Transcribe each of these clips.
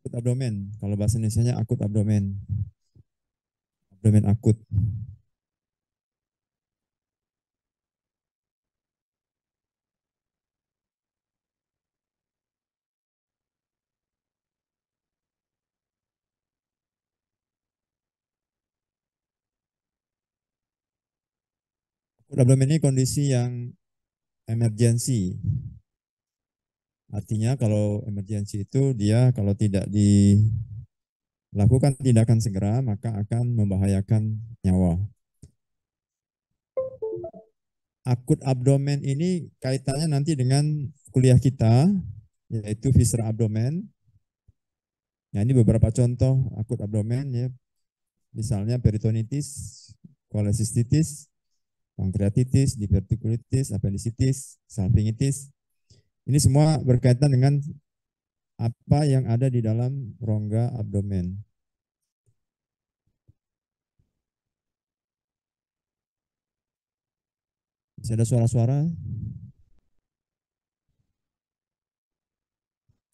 Akut abdomen. Kalau bahasa Indonesianya akut abdomen. Abdomen akut. Akut abdomen ini kondisi yang emergensi. Artinya kalau emergensi itu dia kalau tidak dilakukan tindakan segera maka akan membahayakan nyawa. Akut abdomen ini kaitannya nanti dengan kuliah kita yaitu visceral abdomen. Nah, ini beberapa contoh akut abdomen ya. Misalnya peritonitis, kolesistitis, pankreatitis, divertikulitis, appendicitis, salpingitis. Ini semua berkaitan dengan apa yang ada di dalam rongga abdomen. Bisa ada suara-suara.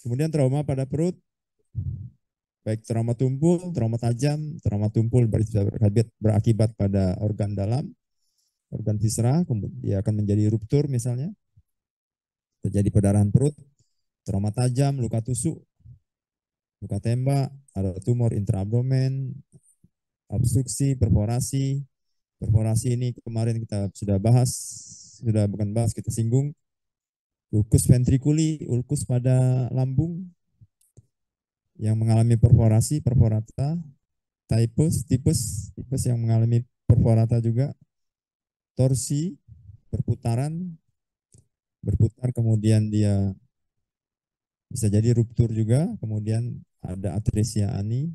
Kemudian trauma pada perut, baik trauma tumpul, trauma tajam, trauma tumpul berakibat pada organ dalam, organ viscera, kemudian dia akan menjadi ruptur misalnya, terjadi perdarahan perut, trauma tajam, luka tusuk, luka tembak, ada tumor intraabdomen, obstruksi, perforasi. Perforasi ini kemarin kita sudah bahas, sudah bukan bahas, kita singgung. Ulkus ventriculi, ulkus pada lambung yang mengalami perforasi, perforata, tipes yang mengalami perforata juga, torsi, perputaran, berputar kemudian dia bisa jadi ruptur juga, kemudian ada atresia ani.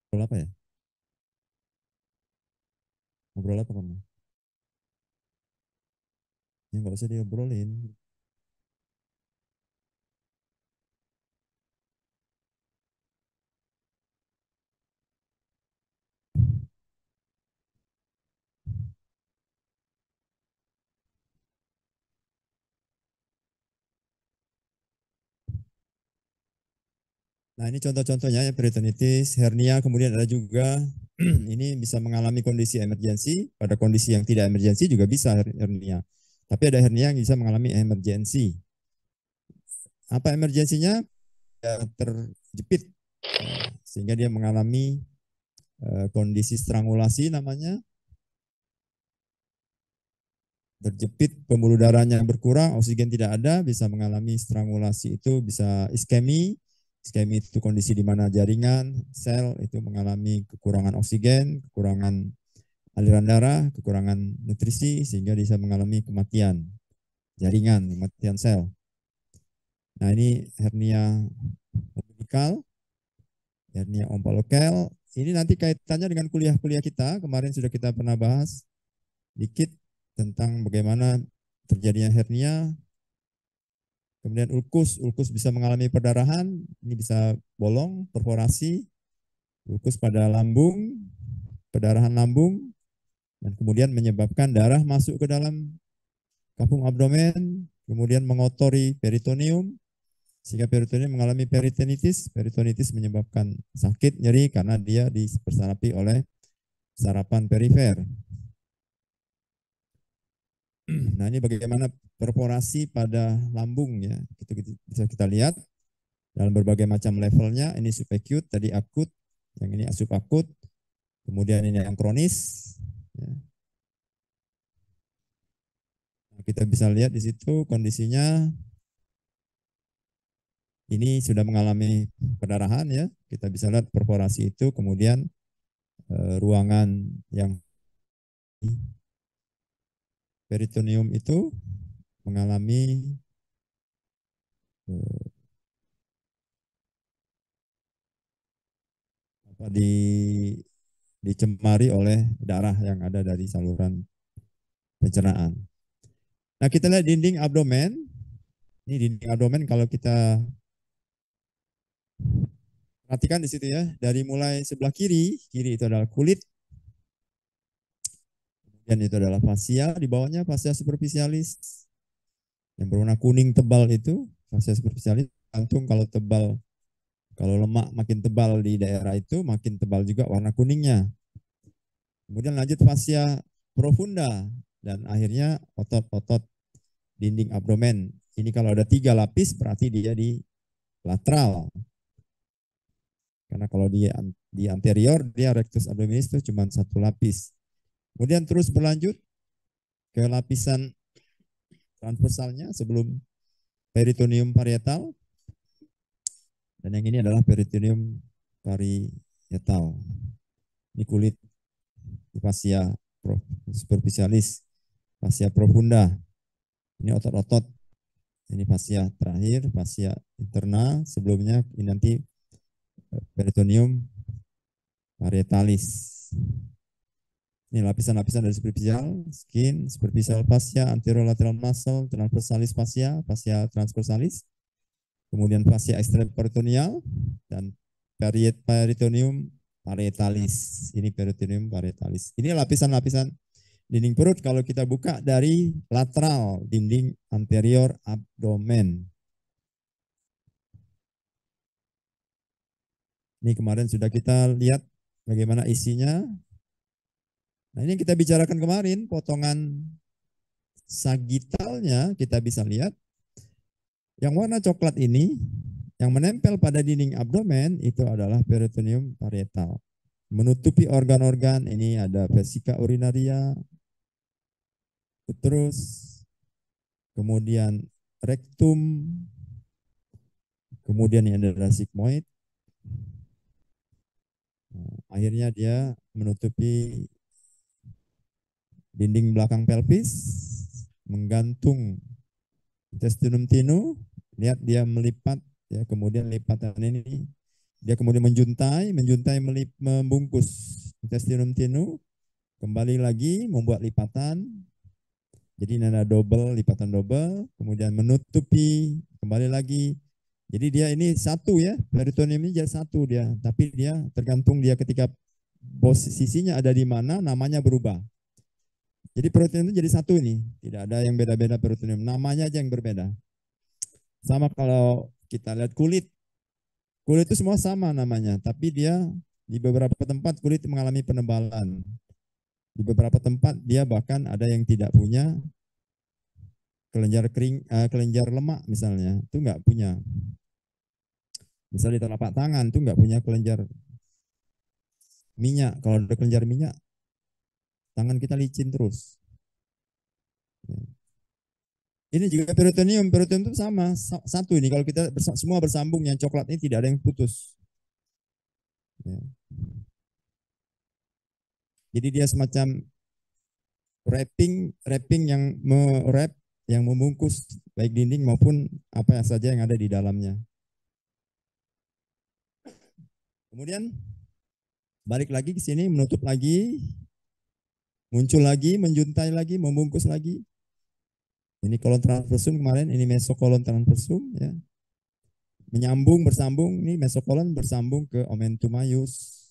Ngobrol apa ya? Ngobrol apa kamu? Ya nggak usah diobrolin. Nah ini contoh-contohnya ya peritonitis, hernia, kemudian ada juga ini bisa mengalami kondisi emergensi, pada kondisi yang tidak emergensi juga bisa hernia. Tapi ada hernia yang bisa mengalami emergensi. Apa emergensinya? Ya, terjepit sehingga dia mengalami kondisi strangulasi namanya, terjepit, pembuluh darahnya berkurang, oksigen tidak ada, bisa mengalami strangulasi, itu bisa iskemi. Iskemi itu kondisi di mana jaringan sel itu mengalami kekurangan oksigen, kekurangan aliran darah, kekurangan nutrisi sehingga bisa mengalami kematian jaringan, kematian sel. Nah, ini hernia umbilikal, hernia omphalocele. Ini nanti kaitannya dengan kuliah-kuliah kita. Kemarin sudah kita pernah bahas dikit tentang bagaimana terjadinya hernia. Kemudian ulkus bisa mengalami perdarahan, ini bisa bolong, perforasi, ulkus pada lambung, perdarahan lambung, dan kemudian menyebabkan darah masuk ke dalam kapung abdomen, kemudian mengotori peritoneum, sehingga peritoneum mengalami peritonitis. Peritonitis menyebabkan sakit, nyeri, karena dia dipersarapi oleh sarapan perifer. Nah ini bagaimana perforasi pada lambung ya, itu bisa kita lihat dalam berbagai macam levelnya. Ini subacute, tadi akut, yang ini subakut, kemudian ini yang kronis. Ya. Nah, kita bisa lihat di situ kondisinya ini sudah mengalami perdarahan ya. Kita bisa lihat perforasi itu, kemudian ruangan yang peritoneum itu mengalami eh, apa, dicemari oleh darah yang ada dari saluran pencernaan. Nah, kita lihat dinding abdomen. Ini dinding abdomen kalau kita Perhatikan di situ ya, dari mulai sebelah kiri, kiri itu adalah kulit, dan itu adalah fascia, di bawahnya fascia superficialis, yang berwarna kuning tebal itu, fascia superficialis, gantung kalau tebal, kalau lemak makin tebal di daerah itu, makin tebal juga warna kuningnya. Kemudian lanjut fascia profunda, dan akhirnya otot-otot dinding abdomen. Ini kalau ada 3 lapis, berarti dia di lateral. Karena kalau di anterior, dia rectus abdominis itu cuma 1 lapis. Kemudian terus berlanjut ke lapisan transversalnya sebelum peritoneum parietal, dan yang ini adalah peritoneum parietal. Ini kulit di fascia superficialis, fascia profunda. Ini otot-otot. Ini fascia terakhir, fascia interna. Sebelumnya ini nanti peritoneum parietalis. Ini lapisan-lapisan dari superficial, skin, superficial fascia, anterolateral muscle, transversalis fascia, fascia transversalis, kemudian fascia extraperitoneal, dan peritoneum parietalis. Ini peritoneum parietalis. Ini lapisan-lapisan dinding perut kalau kita buka dari lateral dinding anterior abdomen. Ini kemarin sudah kita lihat bagaimana isinya. Nah, ini yang kita bicarakan kemarin, potongan sagitalnya kita bisa lihat. Yang warna coklat ini, yang menempel pada dinding abdomen itu adalah peritoneum parietal. Menutupi organ-organ, ini ada vesika urinaria, uterus, kemudian rektum, kemudian ini adalah sigmoid. Akhirnya dia menutupi dinding belakang pelvis, menggantung intestinum tinu, lihat dia melipat, ya, kemudian lipatan ini dia kemudian menjuntai membungkus intestinum tinu, kembali lagi membuat lipatan, jadi ini ada double, lipatan double, kemudian menutupi, kembali lagi. Jadi dia ini satu ya, peritoneum ini jadi satu dia, tapi dia tergantung dia ketika posisinya ada di mana, namanya berubah. Jadi peritoneum itu jadi satu ini, tidak ada yang beda-beda peritoneum, namanya aja yang berbeda. Sama kalau kita lihat kulit, kulit itu semua sama namanya, tapi dia di beberapa tempat kulit mengalami penebalan. Di beberapa tempat dia bahkan ada yang tidak punya kelenjar kering, kelenjar lemak misalnya, itu nggak punya. Misalnya di telapak tangan tuh nggak punya kelenjar minyak. Kalau ada kelenjar minyak, tangan kita licin terus. Ini juga peritoneum, peritoneum itu sama satu ini. Kalau kita semua bersambung, yang coklat ini tidak ada yang putus. Ya. Jadi dia semacam wrapping yang wrap, yang membungkus baik dinding maupun apa saja yang ada di dalamnya. Kemudian balik lagi ke sini, menutup lagi, muncul lagi, menjuntai lagi, membungkus lagi. Ini kolon transversum kemarin, ini mesokolon transversum ya. Menyambung bersambung, ini mesokolon bersambung ke omentum maius.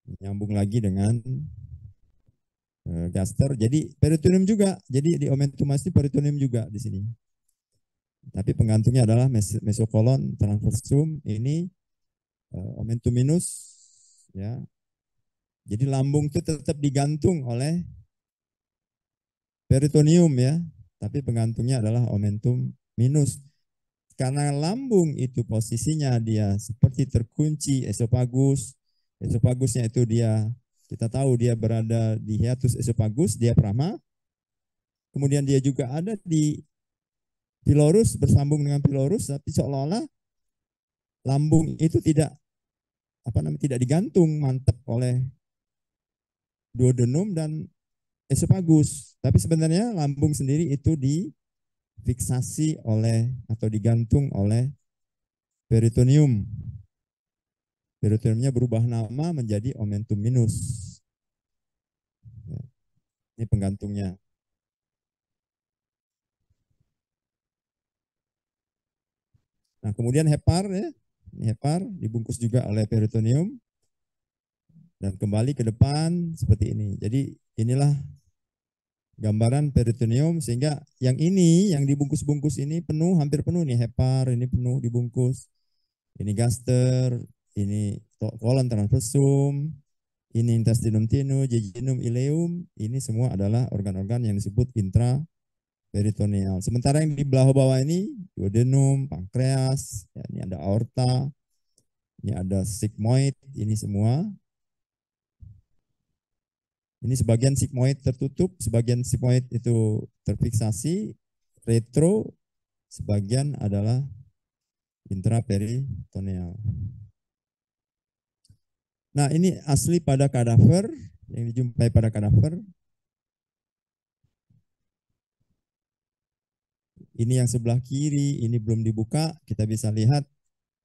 Menyambung lagi dengan gaster. Jadi peritoneum juga. Jadi di omentum maius ini peritoneum juga di sini. Tapi penggantungnya adalah mesokolon transversum, ini omentum minus ya. Jadi lambung itu tetap digantung oleh peritoneum ya, tapi penggantungnya adalah omentum minus. Karena lambung itu posisinya dia seperti terkunci esofagus. Esofagusnya itu dia, kita tahu dia berada di hiatus esofagus, dia prama. Kemudian dia juga ada di pylorus, bersambung dengan pylorus, tapi seolah-olah lambung itu tidak tidak digantung mantap oleh duodenum dan esofagus. Tapi sebenarnya lambung sendiri itu difiksasi oleh atau digantung oleh peritoneum. Peritoneumnya berubah nama menjadi omentum minus. Ini penggantungnya. Nah, kemudian hepar ya. ini hepar, dibungkus juga oleh peritoneum, dan kembali ke depan seperti ini. Jadi inilah gambaran peritoneum, sehingga yang ini, yang dibungkus-bungkus ini penuh, hampir penuh nih, hepar ini penuh dibungkus. Ini gaster, ini kolon transversum, ini intestinum tinu, jejunum, ileum, ini semua adalah organ-organ yang disebut intraperitoneal. Sementara yang di bawah-bawah ini, duodenum, pankreas, ya, ini ada aorta, ini ada sigmoid, ini semua. Ini sebagian sigmoid tertutup, sebagian sigmoid itu terfiksasi, retro, sebagian adalah intraperitoneal. Nah, ini asli pada kadaver, yang dijumpai pada kadaver. Ini yang sebelah kiri, ini belum dibuka, kita bisa lihat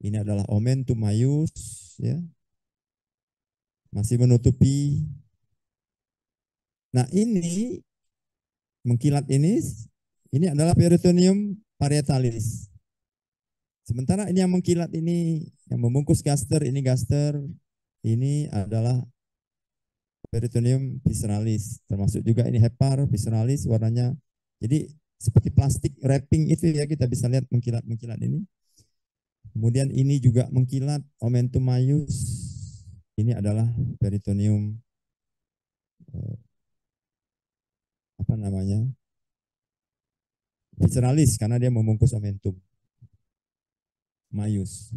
ini adalah omentum maius, ya, masih menutupi. Nah, ini mengkilat ini adalah peritoneum parietalis. Sementara ini yang mengkilat ini, yang membungkus gaster, ini adalah peritoneum visceralis, termasuk juga ini hepar visceralis warnanya. Jadi seperti plastik wrapping itu ya, kita bisa lihat mengkilat-mengkilat ini. Kemudian ini juga mengkilat, omentum maius. Ini adalah peritoneum apa namanya? Visceralis, karena dia membungkus omentum maius.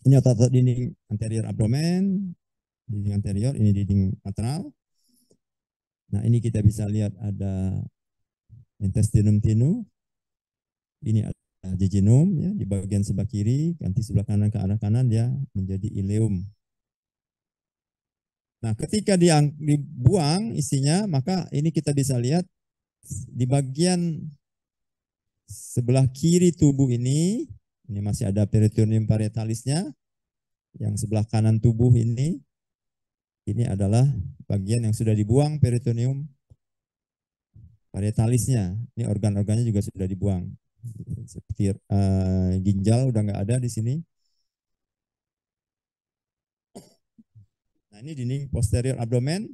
Ini otot dinding anterior abdomen, dinding anterior, ini dinding lateral. Nah, ini kita bisa lihat ada intestinum tinu, ini ada jejunum, ya, di bagian sebelah kiri, nanti sebelah kanan ke arah kanan dia menjadi ileum. Nah, ketika dibuang isinya, maka ini kita bisa lihat di bagian sebelah kiri tubuh ini masih ada peritoneum parietalisnya. Yang sebelah kanan tubuh ini adalah bagian yang sudah dibuang peritoneum parietalisnya. Ini organ-organnya juga sudah dibuang. Seperti ginjal udah nggak ada di sini. Nah, ini dinding posterior abdomen.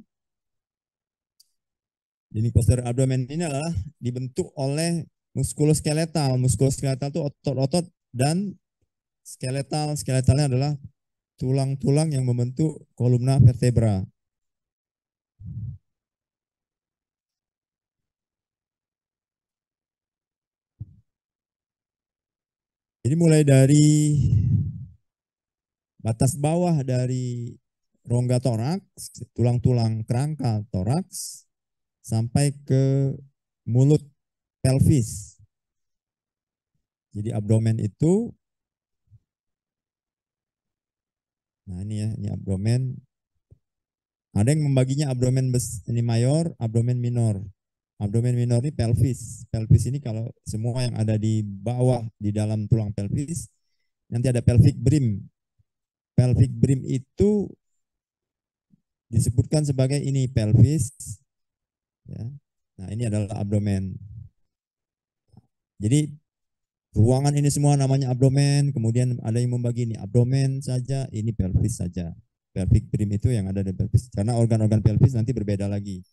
Dinding posterior abdomen ini adalah dibentuk oleh muskuloskeletal. Muskuloskeletal itu otot-otot, dan skeletalnya adalah tulang-tulang yang membentuk kolumna vertebra. Jadi mulai dari batas bawah dari rongga toraks, tulang-tulang kerangka toraks, sampai ke mulut pelvis. Jadi abdomen itu, nah ini ya, ini abdomen. Ada yang membaginya abdomen ini mayor, abdomen minor. Abdomen minor ini pelvis. Pelvis ini kalau semua yang ada di bawah, di dalam tulang pelvis, nanti ada pelvic brim. Pelvic brim itu disebutkan sebagai ini pelvis. Ya. Nah, ini adalah abdomen. Jadi ruangan ini semua namanya abdomen, kemudian ada yang membagi ini abdomen saja, ini pelvis saja. Pelvic brim itu yang ada di pelvis. Karena organ-organ pelvis nanti berbeda lagi.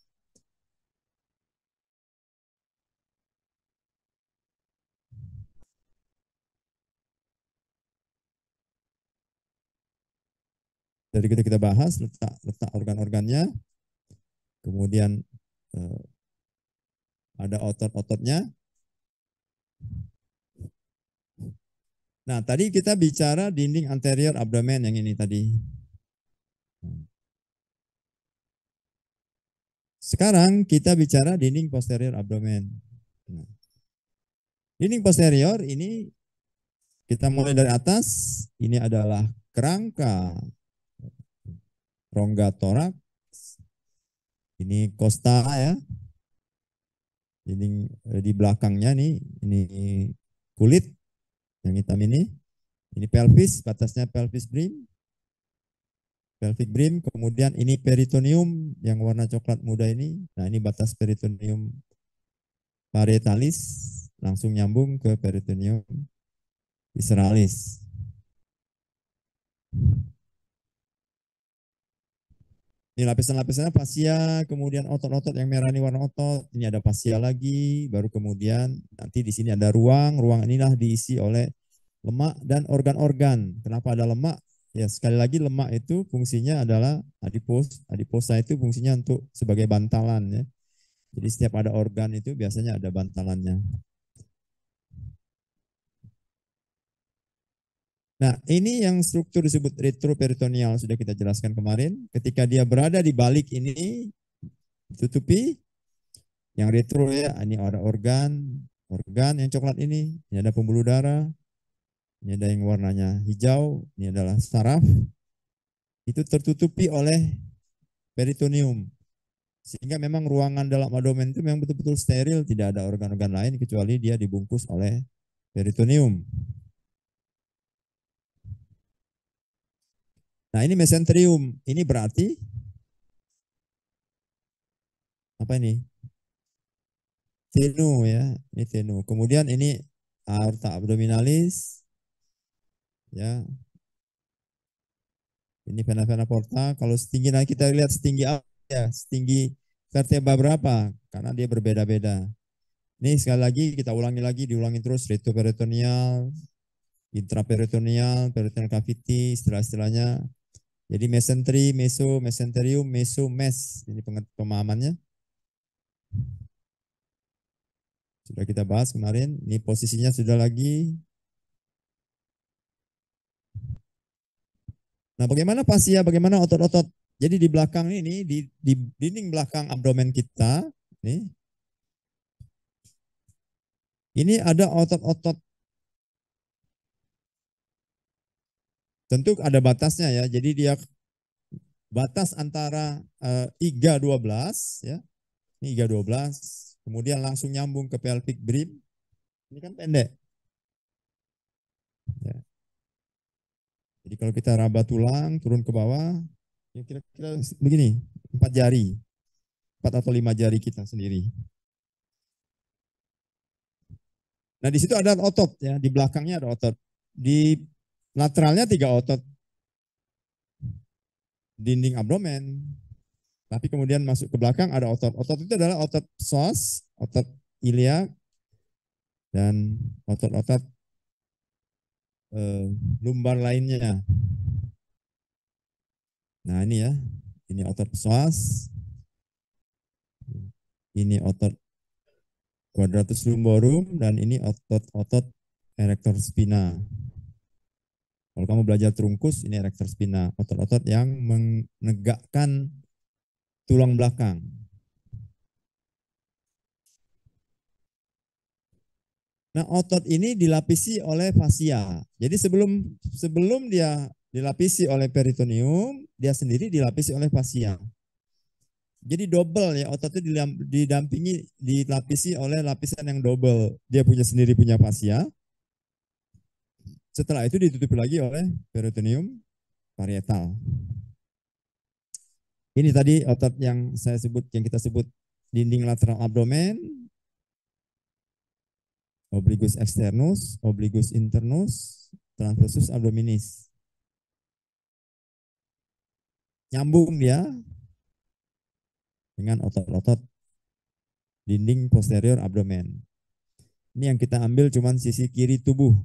Jadi kita bahas letak organ-organnya, kemudian ada otot-ototnya. Nah, tadi kita bicara dinding anterior abdomen yang ini tadi. Sekarang kita bicara dinding posterior abdomen. Nah, dinding posterior ini kita mulai dari atas, ini adalah kerangka rongga toraks, ini kosta ya, dinding di belakangnya nih, ini kulit yang hitam ini pelvis, batasnya pelvis brim, pelvic brim, kemudian ini peritoneum yang warna coklat muda ini, nah ini batas peritoneum parietalis, langsung nyambung ke peritoneum Visceralis. Ini lapisan-lapisannya fascia, kemudian otot-otot yang merah ini warna otot. Ini ada fascia lagi, baru kemudian nanti di sini ada ruang. Ruang inilah diisi oleh lemak dan organ-organ. Kenapa ada lemak? Ya sekali lagi lemak itu fungsinya adalah adipos. Adiposa itu fungsinya untuk sebagai bantalan ya. Jadi setiap ada organ itu biasanya ada bantalannya. Nah, ini yang struktur disebut retroperitoneal sudah kita jelaskan kemarin. Ketika dia berada di balik ini ditutupi yang retro ya, ini ada organ yang coklat ini ada pembuluh darah, ini ada yang warnanya hijau, ini adalah saraf. Itu tertutupi oleh peritoneum. Sehingga memang ruangan dalam abdomen itu memang betul-betul steril, tidak ada organ-organ lain kecuali dia dibungkus oleh peritoneum. Nah, ini mesenterium. Ini berarti apa ini? Tenu ya, ini tenu. Kemudian ini aorta abdominalis, ya. Ini vena-vena porta. Kalau setinggi, nah kita lihat setinggi apa ya, setinggi vertebra berapa? Karena dia berbeda-beda. Ini sekali lagi kita ulangi lagi, diulangi terus retroperitoneal, intraperitoneal, peritoneal cavity, istilah-istilahnya. Jadi mesentri, meso, mesenterium, meso, mes. Ini pemahamannya. Sudah kita bahas kemarin. Ini posisinya sudah lagi. Nah, bagaimana fascia, bagaimana otot-otot? Jadi di belakang ini, di dinding belakang abdomen kita, ini ada otot-otot. Tentu ada batasnya ya. Jadi dia batas antara 3-12 ya. Ini 3-12, kemudian langsung nyambung ke pelvic brim. Ini kan pendek. Ya. Jadi kalau kita raba tulang turun ke bawah, ya kira-kira begini, 4 jari, 4 atau 5 jari kita sendiri. Nah di situ ada otot ya, di belakangnya ada otot, di lateralnya 3 otot, dinding abdomen, tapi kemudian masuk ke belakang ada otot. Otot itu adalah otot psoas, otot iliak, dan otot-otot lumbar lainnya. Nah ini ya, ini otot psoas, ini otot quadratus lumborum, dan ini otot-otot erector spina. Kalau kamu belajar trunkus, ini erector spina, otot-otot yang menegakkan tulang belakang. Nah, otot ini dilapisi oleh fascia. Jadi sebelum dia dilapisi oleh peritoneum, dia sendiri dilapisi oleh fascia. Jadi double ya, otot itu dilapisi oleh lapisan yang double. Dia sendiri punya fascia. Setelah itu ditutupi lagi oleh peritoneum parietal. Ini tadi otot yang kita sebut dinding lateral abdomen, obligus externus, obligus internus, transversus abdominis. Nyambung dia dengan otot-otot dinding posterior abdomen. Ini yang kita ambil cuman sisi kiri tubuh.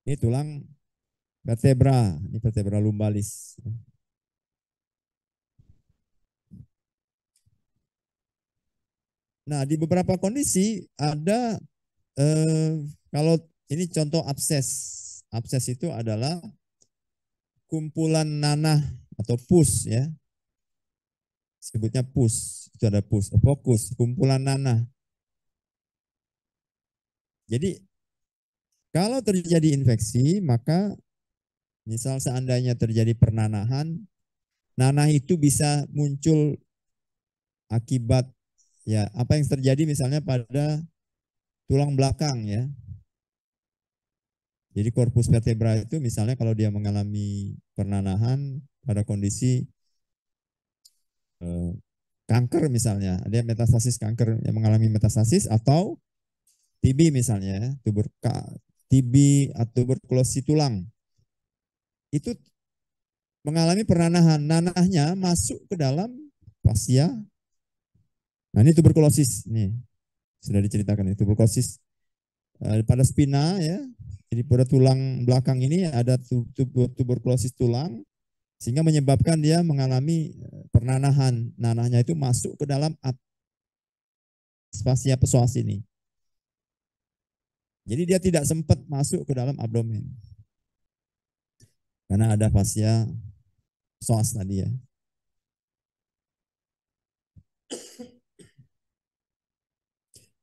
Ini tulang vertebra, ini vertebra lumbalis. Nah, di beberapa kondisi ada kalau ini contoh abses. Abses itu adalah kumpulan nanah atau pus ya. Sebutnya pus, itu ada pus, fokus, kumpulan nanah. Jadi kalau terjadi infeksi, maka misal seandainya terjadi pernanahan, nanah itu bisa muncul akibat ya apa yang terjadi misalnya pada tulang belakang ya. Jadi korpus vertebra itu misalnya kalau dia mengalami pernanahan pada kondisi kanker misalnya, ada metastasis kanker yang mengalami metastasis atau TB misalnya, TB atau tuberkulosis tulang. Itu mengalami pernanahan, nanahnya masuk ke dalam fascia. Nah ini tuberkulosis, nih sudah diceritakan itu tuberkulosis pada spina ya. Jadi pada tulang belakang ini ada tuberkulosis tulang sehingga menyebabkan dia mengalami pernanahan. Nanahnya itu masuk ke dalam fascia psoas ini. Jadi dia tidak sempat masuk ke dalam abdomen. Karena ada fascia psoas tadi ya.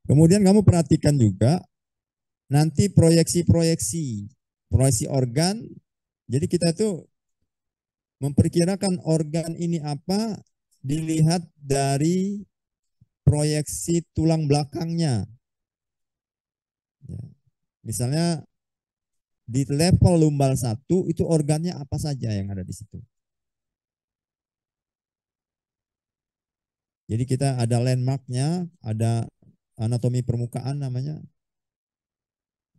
Kemudian kamu perhatikan juga nanti proyeksi organ. Jadi kita tuh memperkirakan organ ini apa dilihat dari proyeksi tulang belakangnya. Ya. Misalnya di level lumbal 1 itu organnya apa saja yang ada di situ. Jadi kita ada landmarknya, ada anatomi permukaan namanya.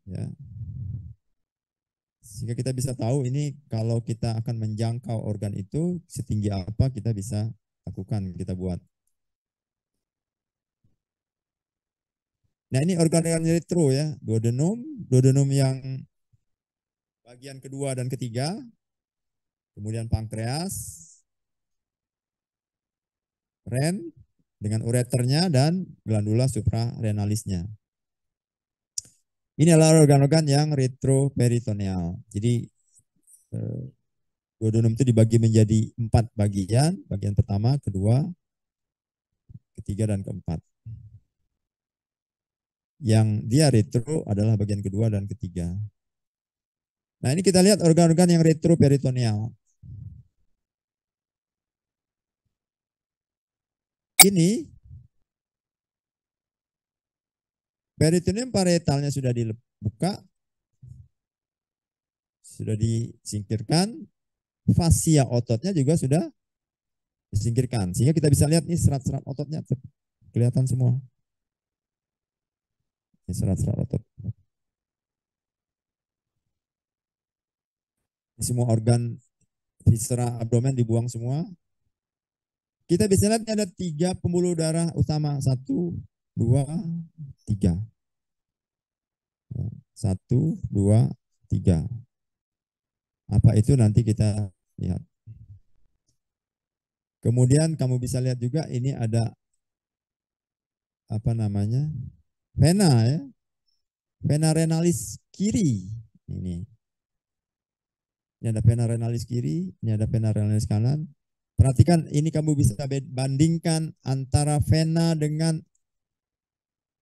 Ya. Sehingga kita bisa tahu ini kalau kita akan menjangkau organ itu setinggi apa kita bisa lakukan, kita buat. Nah ini organ-organ retro ya, duodenum yang bagian kedua dan ketiga, kemudian pankreas, ren dengan ureternya dan glandula suprarenalisnya. Ini adalah organ-organ yang retroperitoneal. Jadi duodenum itu dibagi menjadi 4 bagian, bagian pertama, kedua, ketiga, dan keempat. Yang dia retro adalah bagian kedua dan ketiga. Nah ini kita lihat organ-organ yang retroperitoneal. Ini peritoneum parietalnya sudah dibuka, sudah disingkirkan, fascia ototnya juga sudah disingkirkan. Sehingga kita bisa lihat nih serat-serat ototnya kelihatan semua. Ini serat-serat otot. Ini semua organ viscera abdomen dibuang semua. Kita bisa lihat ada 3 pembuluh darah utama. 1, 2, 3. 1, 2, 3. Apa itu nanti kita lihat. Kemudian kamu bisa lihat juga ini ada apa namanya? Vena ya. Vena renalis kiri. Ini ada vena renalis kiri, ini ada vena renalis kanan. Perhatikan ini kamu bisa bandingkan antara vena dengan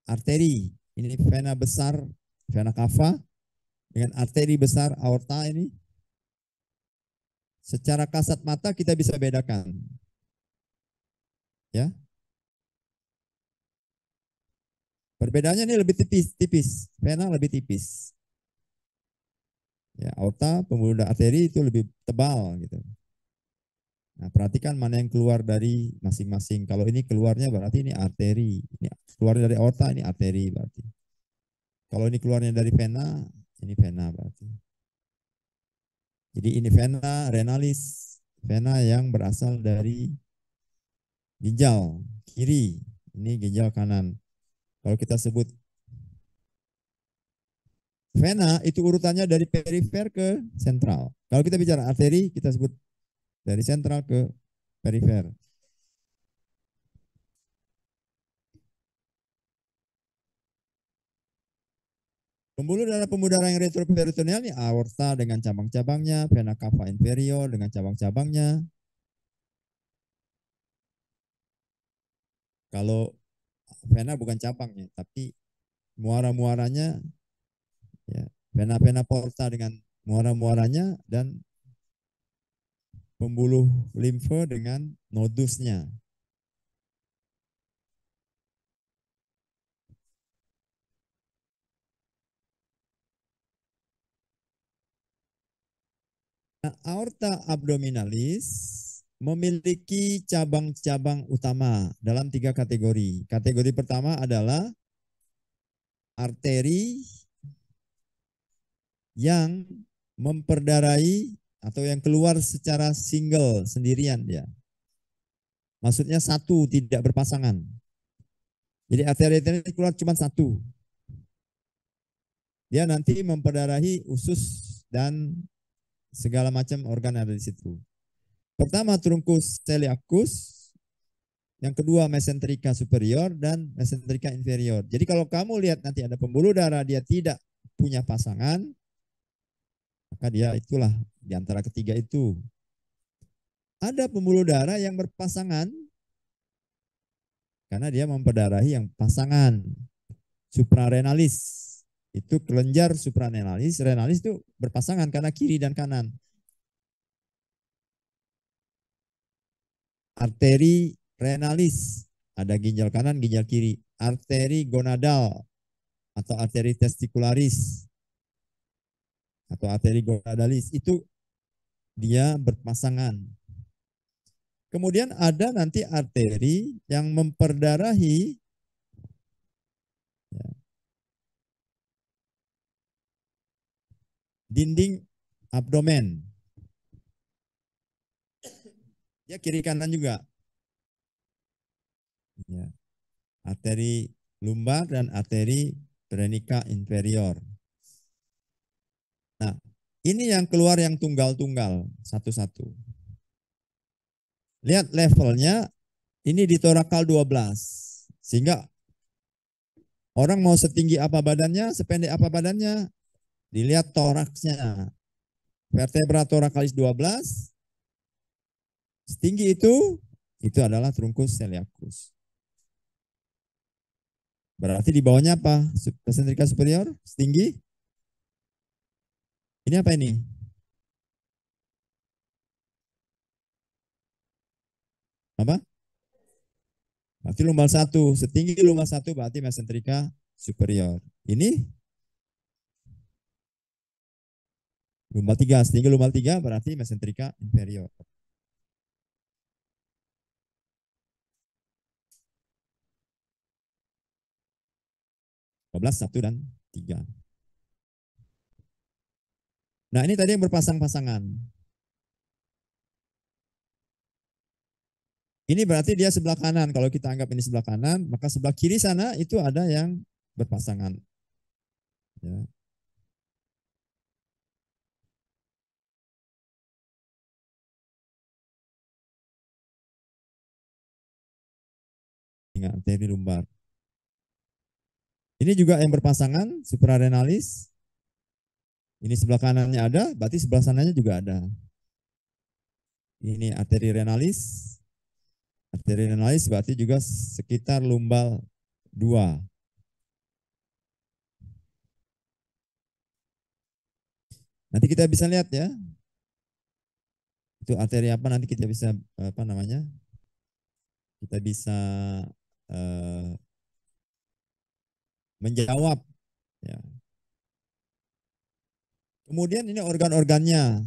arteri. Ini vena besar, vena cava dengan arteri besar aorta ini. Secara kasat mata kita bisa bedakan. Ya. Perbedaannya ini lebih tipis, vena lebih tipis. Ya, aorta, pembuluh darah arteri itu lebih tebal gitu. Nah, perhatikan mana yang keluar dari masing-masing. Kalau ini keluarnya berarti ini arteri. Ini keluar dari aorta, ini arteri berarti. Kalau ini keluarnya dari vena, ini vena berarti. Jadi ini vena renalis, vena yang berasal dari ginjal kiri. Ini ginjal kanan. Kalau kita sebut vena itu urutannya dari perifer ke sentral. Kalau kita bicara arteri, kita sebut dari sentral ke perifer. Pembuluh darah yang retroperitoneal ini aorta dengan cabang-cabangnya, vena cava inferior dengan cabang-cabangnya. Kalau vena bukan cabangnya, tapi muara-muaranya, ya, vena-vena porta dengan muara-muaranya dan pembuluh limfe dengan nodusnya. Nah, aorta abdominalis memiliki cabang-cabang utama dalam 3 kategori. Kategori pertama adalah arteri yang memperdarahi atau yang keluar secara single, sendirian dia. Maksudnya satu, tidak berpasangan. Jadi arteri keluar cuma satu. Dia nanti memperdarahi usus dan segala macam organ yang ada di situ. Pertama trunkus celiacus, yang kedua mesenterika superior dan mesenterika inferior. Jadi kalau kamu lihat nanti ada pembuluh darah dia tidak punya pasangan, maka dia itulah di antara ketiga itu. Ada pembuluh darah yang berpasangan karena dia memperdarahi yang pasangan. Suprarenalis itu kelenjar suprarenalis, renalis itu berpasangan karena kiri dan kanan. Arteri renalis ada ginjal kanan, ginjal kiri. Arteri gonadal atau arteri testikularis atau arteri gonadalis itu dia berpasangan. Kemudian ada nanti arteri yang memperdarahi ya, dinding abdomen. Dia kiri kanan juga. Ya. Arteri lumbar dan arteri brenica inferior. Nah, ini yang keluar yang tunggal-tunggal satu-satu. Lihat levelnya, ini di torakal 12. Sehingga orang mau setinggi apa badannya, sependek apa badannya, dilihat toraksnya. Vertebra torakalis 12, setinggi itu adalah trunkus celiacus. Berarti di bawahnya apa? Mesenterika superior, setinggi. Ini apa ini? Apa? Berarti lumbal 1, setinggi lumbal 1 berarti mesenterika superior. Ini lumbal 3, setinggi lumbal 3 berarti mesenterika inferior. 12, 1 dan 3. Nah ini tadi yang berpasang-pasangan. Ini berarti dia sebelah kanan. Kalau kita anggap ini sebelah kanan, maka sebelah kiri sana itu ada yang berpasangan. Ya. Ingat arteri lumbar. Ini juga yang berpasangan, suprarenalis. Ini sebelah kanannya ada, berarti sebelah sananya juga ada. Ini arteri renalis. Arteri renalis berarti juga sekitar lumbal 2. Nanti kita bisa lihat ya. Itu arteri apa nanti kita bisa apa namanya? Kita bisa menjawab ya. Kemudian ini organ-organnya.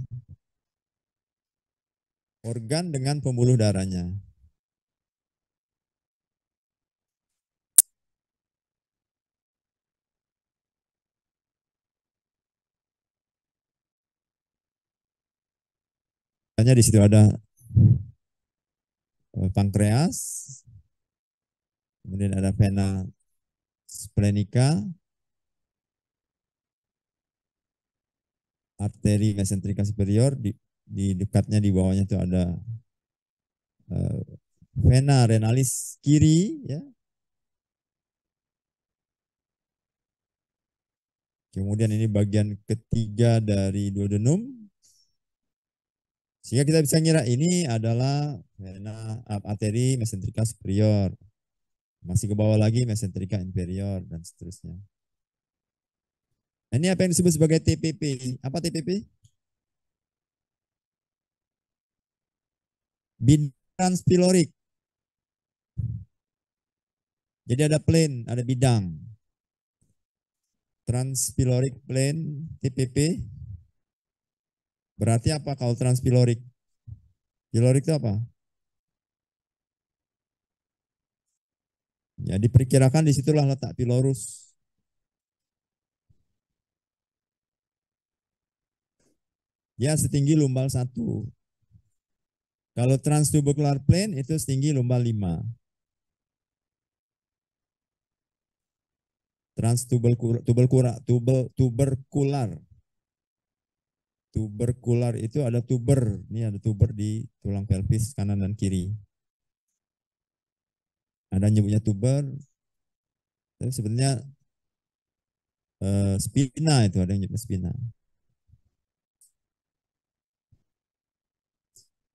Organ dengan pembuluh darahnya. Hanya di situ ada pankreas, kemudian ada vena splenica, arteri mesenterika superior, di dekatnya di bawahnya itu ada vena renalis kiri, ya. Kemudian ini bagian ketiga dari duodenum. Sehingga kita bisa ngira ini adalah vena arteri mesenterika superior. Masih ke bawah lagi mesenterika inferior dan seterusnya. Nah, ini apa yang disebut sebagai TPP? Apa TPP? Bidang transpilorik. Jadi ada plane, ada bidang. Transpilorik plane, TPP. Berarti apa kalau transpilorik? Pilorik itu apa? Ya, diperkirakan disitulah letak pilorus. Dia setinggi lumbal 1. Kalau transtubercular plane itu setinggi lumbal 5. Tuberkular. Tuberkular itu ada tuber. Ini ada tuber di tulang pelvis kanan dan kiri. Ada nyebutnya tuber, tapi sebenarnya spina itu ada yang nyebut spina.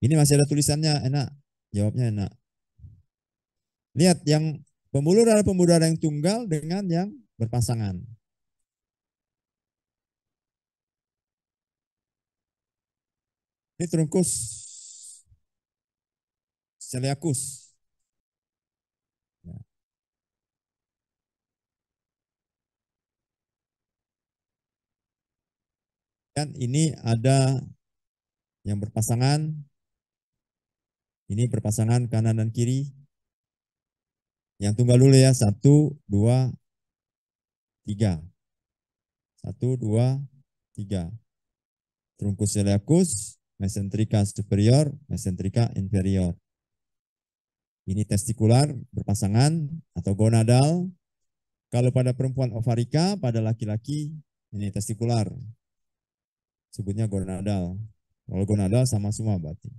Ini masih ada tulisannya, enak. Jawabnya enak. Lihat yang pembuluh darah yang tunggal dengan yang berpasangan. Ini trunkus celiacus. Ya. Dan ini ada yang berpasangan. Ini berpasangan kanan dan kiri. Yang tunggal dulu ya. 1, 2, 3. 1, 2, 3. Trunkus celiacus, mesentrika superior, mesentrika inferior. Ini testikular berpasangan atau gonadal. Kalau pada perempuan ovarika, pada laki-laki ini testikular. Sebutnya gonadal. Kalau gonadal sama semua berarti.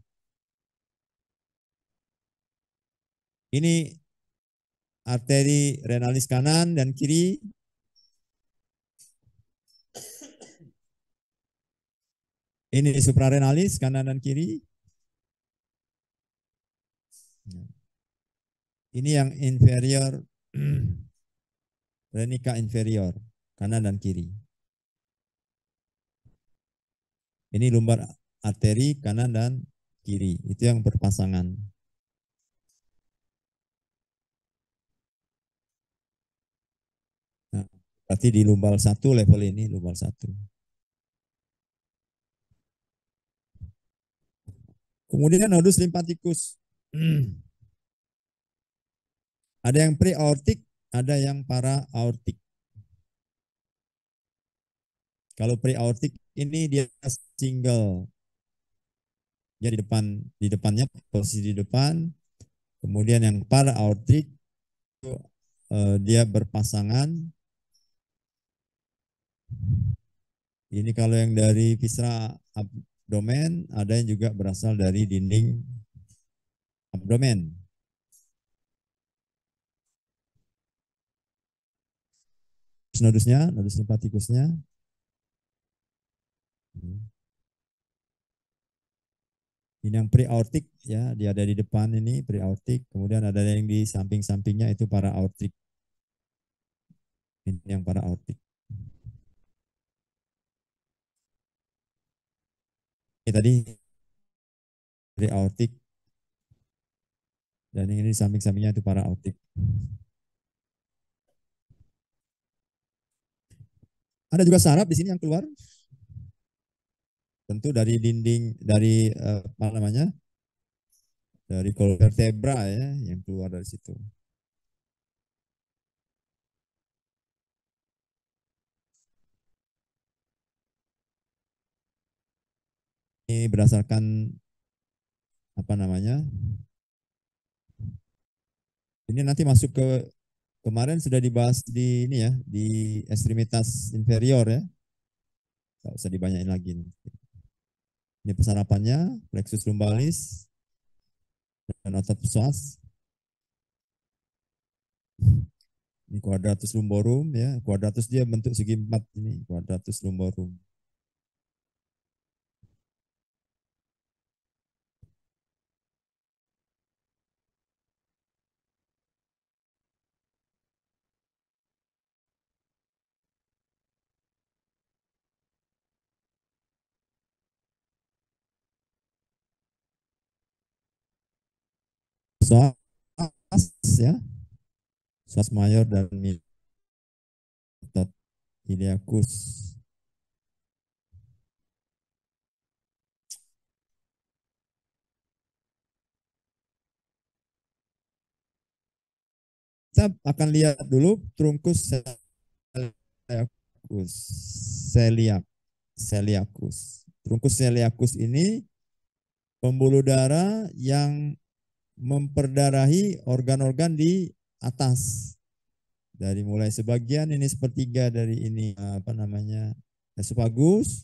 Ini arteri renalis kanan dan kiri. Ini suprarenalis kanan dan kiri. Ini yang inferior, renica inferior, kanan dan kiri. Ini lumbar arteri kanan dan kiri. Itu yang berpasangan. Nah, berarti di lumbal 1 level ini, lumbal 1. Kemudian nodus limfatikus. Ada yang pre-aortic, ada yang para-aortic. Kalau pre-aortic ini dia single. Dia di depannya posisi di depan. Kemudian yang para-aortic itu dia berpasangan. Ini kalau yang dari viscera abdomen, ada yang juga berasal dari dinding abdomen. Nodusnya, nodus limfatikusnya. Ini yang pre-aortic ya, dia ada di depan ini pre-aortic, kemudian ada yang di samping-sampingnya itu para-aortic. Ini yang para-aortic. Ini tadi pre-aortic dan ini di samping-sampingnya itu para-aortic. Ada juga saraf di sini yang keluar. Tentu dari dinding dari apa namanya? Dari kolon vertebra ya yang keluar dari situ. Ini berdasarkan apa namanya? Ini nanti masuk ke kemarin sudah dibahas di ini ya, di ekstremitas inferior ya. Tidak usah dibanyain lagi. Ini pesarapannya, plexus lumbalis dan otot psoas. Ini quadratus lumborum ya, quadratus dia bentuk segi 4 ini, quadratus lumborum. Psoas ya, psoas mayor dan otot iliacus. Kita akan lihat dulu trunkus celiacus, celiacus. Trunkus celiacus ini pembuluh darah yang memperdarahi organ-organ di atas. Dari mulai sebagian ini sepertiga dari ini apa namanya esophagus,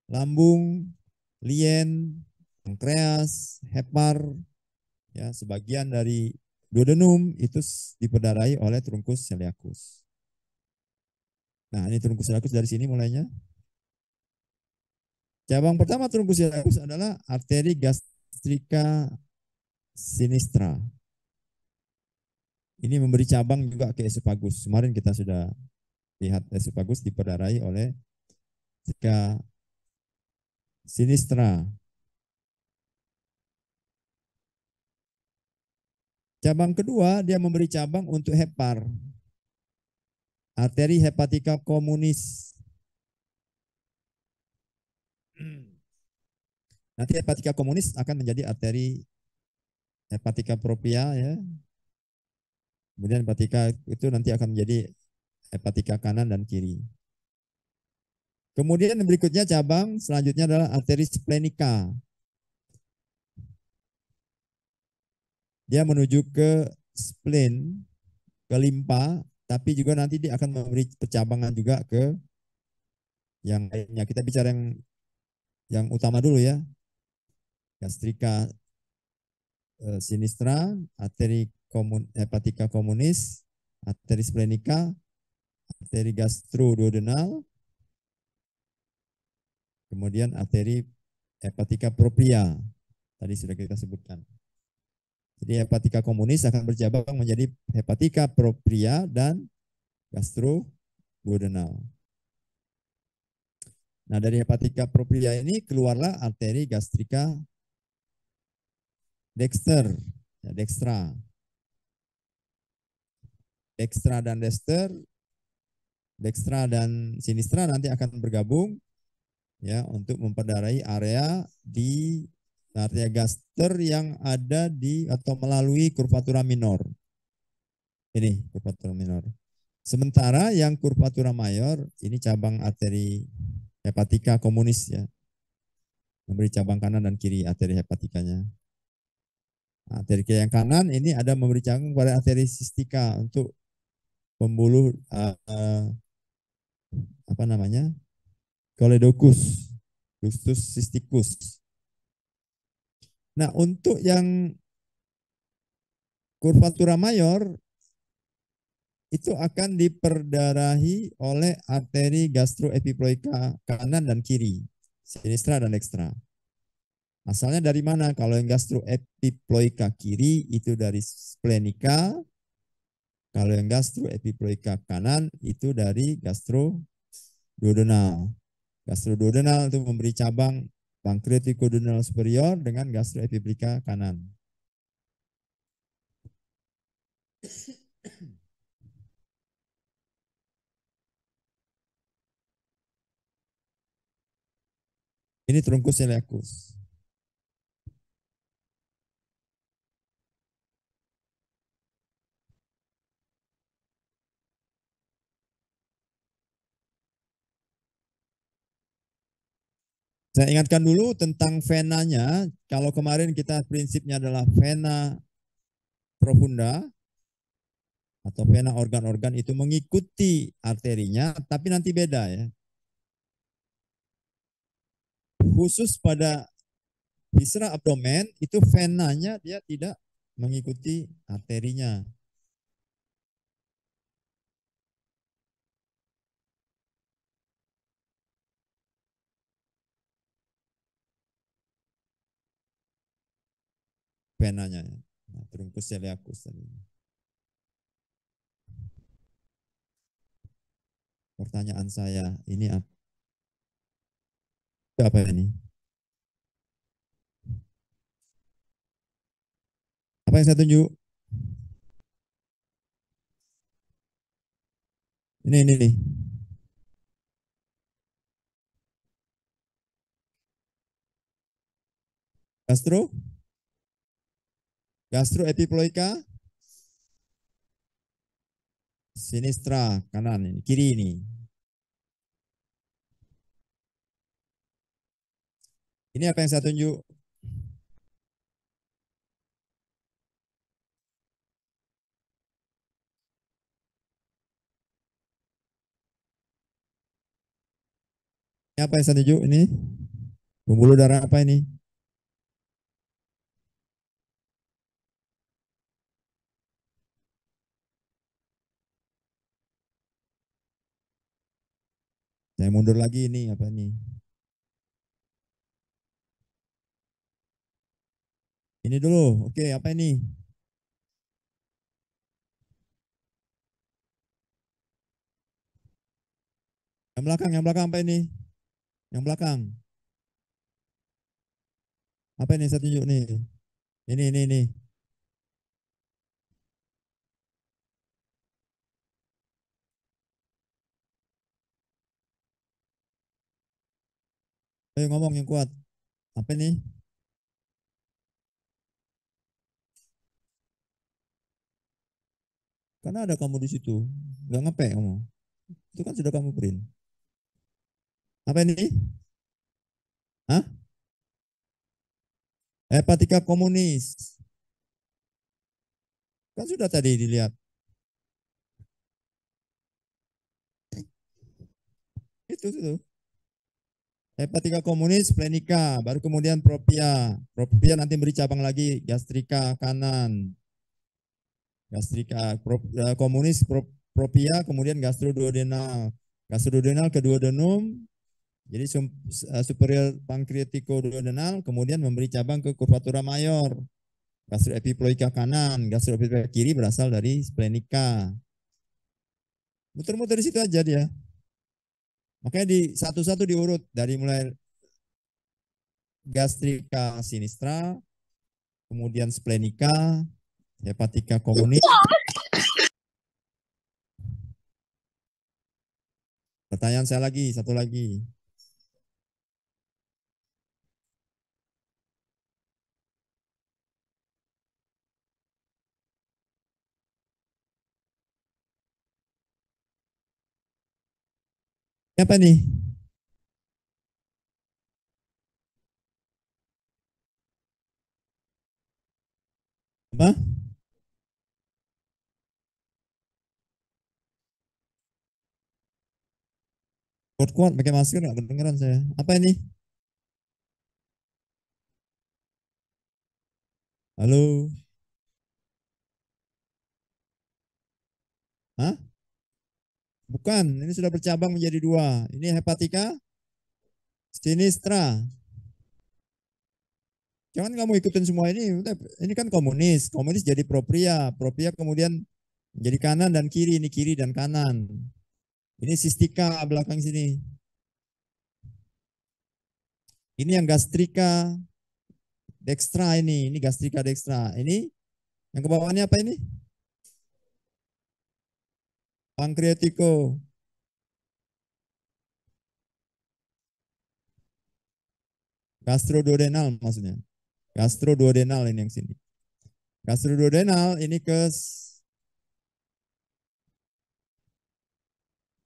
lambung, lien, pankreas, hepar, ya sebagian dari duodenum itu diperdarahi oleh trunkus celiacus. Nah, ini trunkus celiacus dari sini mulainya. Cabang pertama trunkus celiacus adalah arteri gastrika sinistra. Ini memberi cabang juga ke esophagus. Kemarin kita sudah lihat esophagus diperdarahi oleh gastrika sinistra. Cabang kedua, dia memberi cabang untuk hepar. Arteri hepatika communis. Nanti hepatika communis akan menjadi arteri hepatika propria, ya. Kemudian hepatika itu nanti akan menjadi hepatika kanan dan kiri. Kemudian berikutnya cabang selanjutnya adalah arteri splenica. Dia menuju ke spleen, ke limpa, tapi juga nanti dia akan memberi percabangan juga ke yang lainnya. Kita bicara yang utama dulu ya. Gastrika sinistra, arteri hepatika communis, arteri splenica, arteri gastroduodenal, kemudian arteri hepatika propria. Tadi sudah kita sebutkan. Jadi hepatika communis akan bercabang menjadi hepatika propria dan gastroduodenal. Nah, dari hepatika propria ini keluarlah arteri gastrika dexter, ya, dextra. Dextra dan dexter, dextra dan sinistra nanti akan bergabung ya untuk memperdarahi area di area gaster yang ada di atau melalui curvatura minor. Ini curvatura minor. Sementara yang curvatura mayor ini cabang arteri hepatika communis ya. Memberi cabang kanan dan kiri arteri hepatikanya. Arteri kiri yang kanan ini ada memberi cabang pada arteri sistika untuk pembuluh apa namanya? Choledochus, ductus cysticus. Nah, untuk yang curvatura mayor itu akan diperdarahi oleh arteri gastroepiploika kanan dan kiri, sinistra dan dextra. Asalnya dari mana? Kalau yang gastroepiploika kiri itu dari splenica, kalau yang gastroepiploika kanan itu dari gastroduodenal. Gastroduodenal itu memberi cabang pankreaticoduodenal superior dengan gastroepiploika kanan. Ini trunkus celiacus. Saya ingatkan dulu tentang venanya. Kalau kemarin kita prinsipnya adalah vena profunda atau vena organ-organ itu mengikuti arterinya, tapi nanti beda ya. Khusus pada viscera abdomen itu venanya dia tidak mengikuti arterinya. Venanya. Nah, trunkus celiacus tadi. Pertanyaan saya, ini apa ini? Apa yang saya tunjuk? Ini nih. Gastroepiploika sinistra kanan ini, kiri ini. Ini apa yang saya tunjuk? Ini apa yang saya tunjuk ini? Pembuluh darah apa ini? Saya mundur lagi ini apa ini? Ini dulu. Oke, apa ini? Yang belakang apa ini? Yang belakang. Apa ini saya tunjuk nih? Ini. Ayo ngomong yang kuat. Apa ini? Karena ada kamu di situ. Gak ngepek kamu. Itu kan sudah kamu print. Apa ini? Hah? Hepatika komunis. Kan sudah tadi dilihat. Itu. Hepatika komunis, plenika, baru kemudian propia. Propia nanti beri cabang lagi, gastrika kanan. Gastrika komunis, propia, kemudian gastroduodenal. Gastroduodenal ke duodenum, jadi superior pankreatikoduodenal, kemudian memberi cabang ke curvatura mayor. Gastroepiploika kanan, gastroepiploika kiri berasal dari splenika. Muter-muter di situ aja dia. Makanya di satu-satu diurut dari mulai gastrika sinistra, kemudian splenika, hepatika komunis. Pertanyaan saya lagi, satu lagi. Apa nih? Apa? Kuat-kuat pakai masker nggak kedengeran saya. Apa ini? Halo? Hah? Bukan, ini sudah bercabang menjadi dua. Ini hepatika sinistra. Jangan kamu ikutin semua ini. Ini kan komunis. Komunis jadi propria. Propria kemudian jadi kanan dan kiri. Ini kiri dan kanan. Ini sistika belakang sini. Ini yang gastrika dextra ini. Ini gastrika dextra. Ini yang ke bawahnya apa ini? Pankreatiko. Gastroduodenal maksudnya. Gastroduodenal ini yang sini. Gastroduodenal ini ke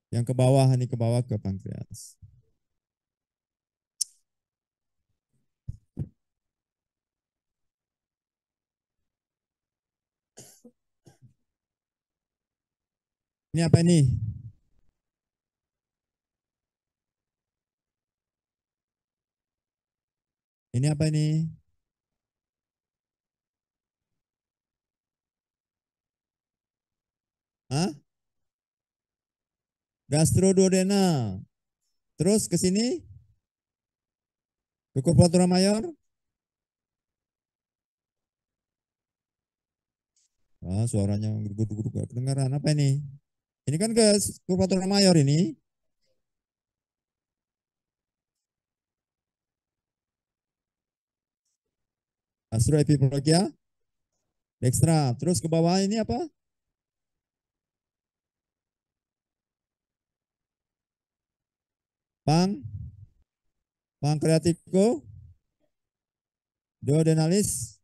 yang ke bawah, ini ke bawah ke pankreas. Ini apa ini? Ini apa ini? Hah? Gastroduodenal. Terus ke sini, ke curvatura mayor. Ah, suaranya guduk-guduk gak kedengaran. Apa ini? Ini kan ke curvatura mayor ini. Gastroepiploikia dextra. Terus ke bawah ini apa? Pang, pankreatiko duodenalis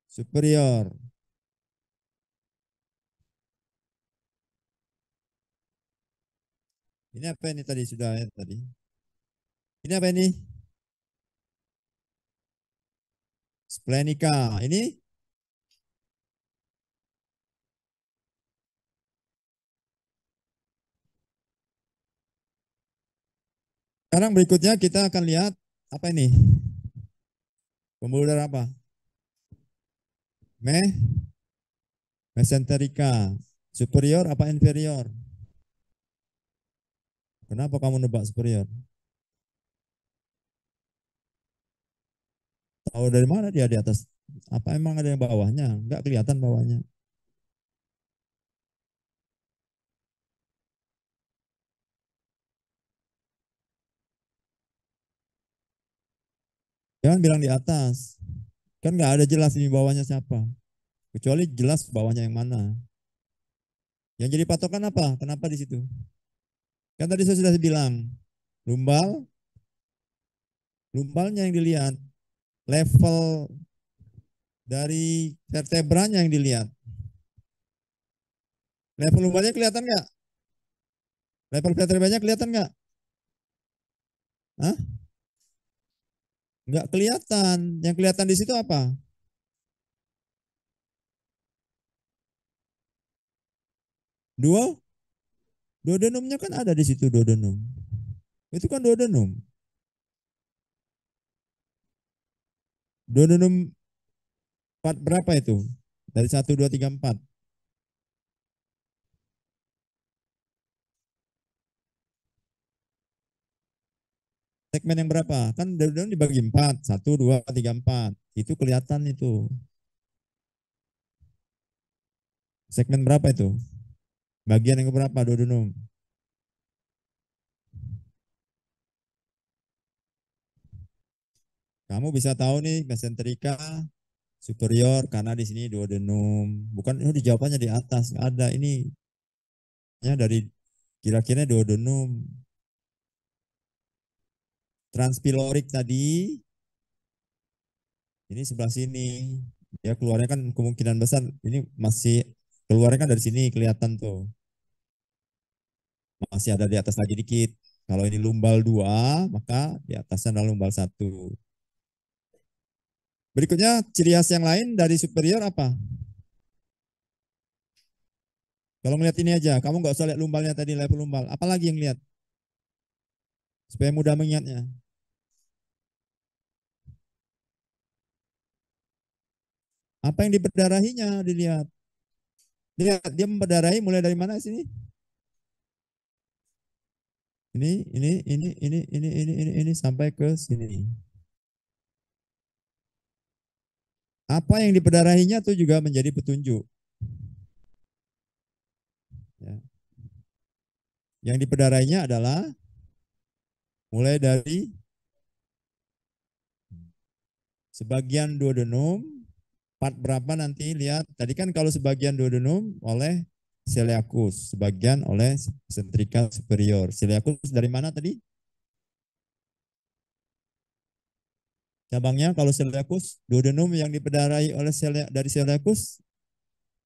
superior. Ini apa ini tadi sudah ya tadi? Ini apa ini? Splenica. Ini sekarang berikutnya kita akan lihat apa ini? Pembuluh darah apa? Me mesenterica. Superior apa inferior? Kenapa kamu nebak superior? Tahu dari mana dia di atas? Apa emang ada yang bawahnya? Enggak kelihatan bawahnya. Jangan bilang di atas. Kan nggak ada jelas ini bawahnya siapa. Kecuali jelas bawahnya yang mana. Yang jadi patokan apa? Kenapa di situ? Kan tadi saya sudah bilang, lumbal, lumbalnya yang dilihat. Level dari vertebranya yang dilihat. Level lumbalnya kelihatan nggak? Level vertebranya kelihatan nggak? Hah? Nggak kelihatan. Yang kelihatan di situ apa? Duo? Duodenumnya kan ada di situ duodenum. Itu kan duodenum. Duodenum 4 berapa itu? Dari 1, 2, 3, 4. Segmen yang berapa? Kan duodenum dibagi 4. 1, 2, 3, 4. Itu kelihatan itu. Segmen berapa itu? Bagian yang berapa duodenum? Kamu bisa tahu nih mesenterika superior karena di sini duodenum. Bukan ini jawabannya di atas, nggak ada. Ini ya dari kira-kira duodenum. Transpilorik tadi ini sebelah sini. Ya keluarnya kan kemungkinan besar ini masih keluarnya kan dari sini kelihatan tuh. Masih ada di atas lagi dikit. Kalau ini lumbal 2, maka di atasnya adalah lumbal 1. Berikutnya ciri khas yang lain dari superior apa? Kalau ngeliat ini aja, kamu nggak usah lihat lumbalnya tadi, level lumbal. Apalagi yang lihat? Supaya mudah mengingatnya. Apa yang diperdarahinya dilihat. Lihat, dia memperdarahi mulai dari mana sini? Ini sampai ke sini. Apa yang diperdarahinya itu juga menjadi petunjuk. Ya. Yang diperdarahinya adalah mulai dari sebagian duodenum, part berapa nanti lihat. Tadi kan kalau sebagian duodenum oleh celiacus, sebagian oleh sentrika superior. Celiacus dari mana tadi? Cabangnya kalau celiacus, duodenum yang diperdarahi oleh dari celiacus,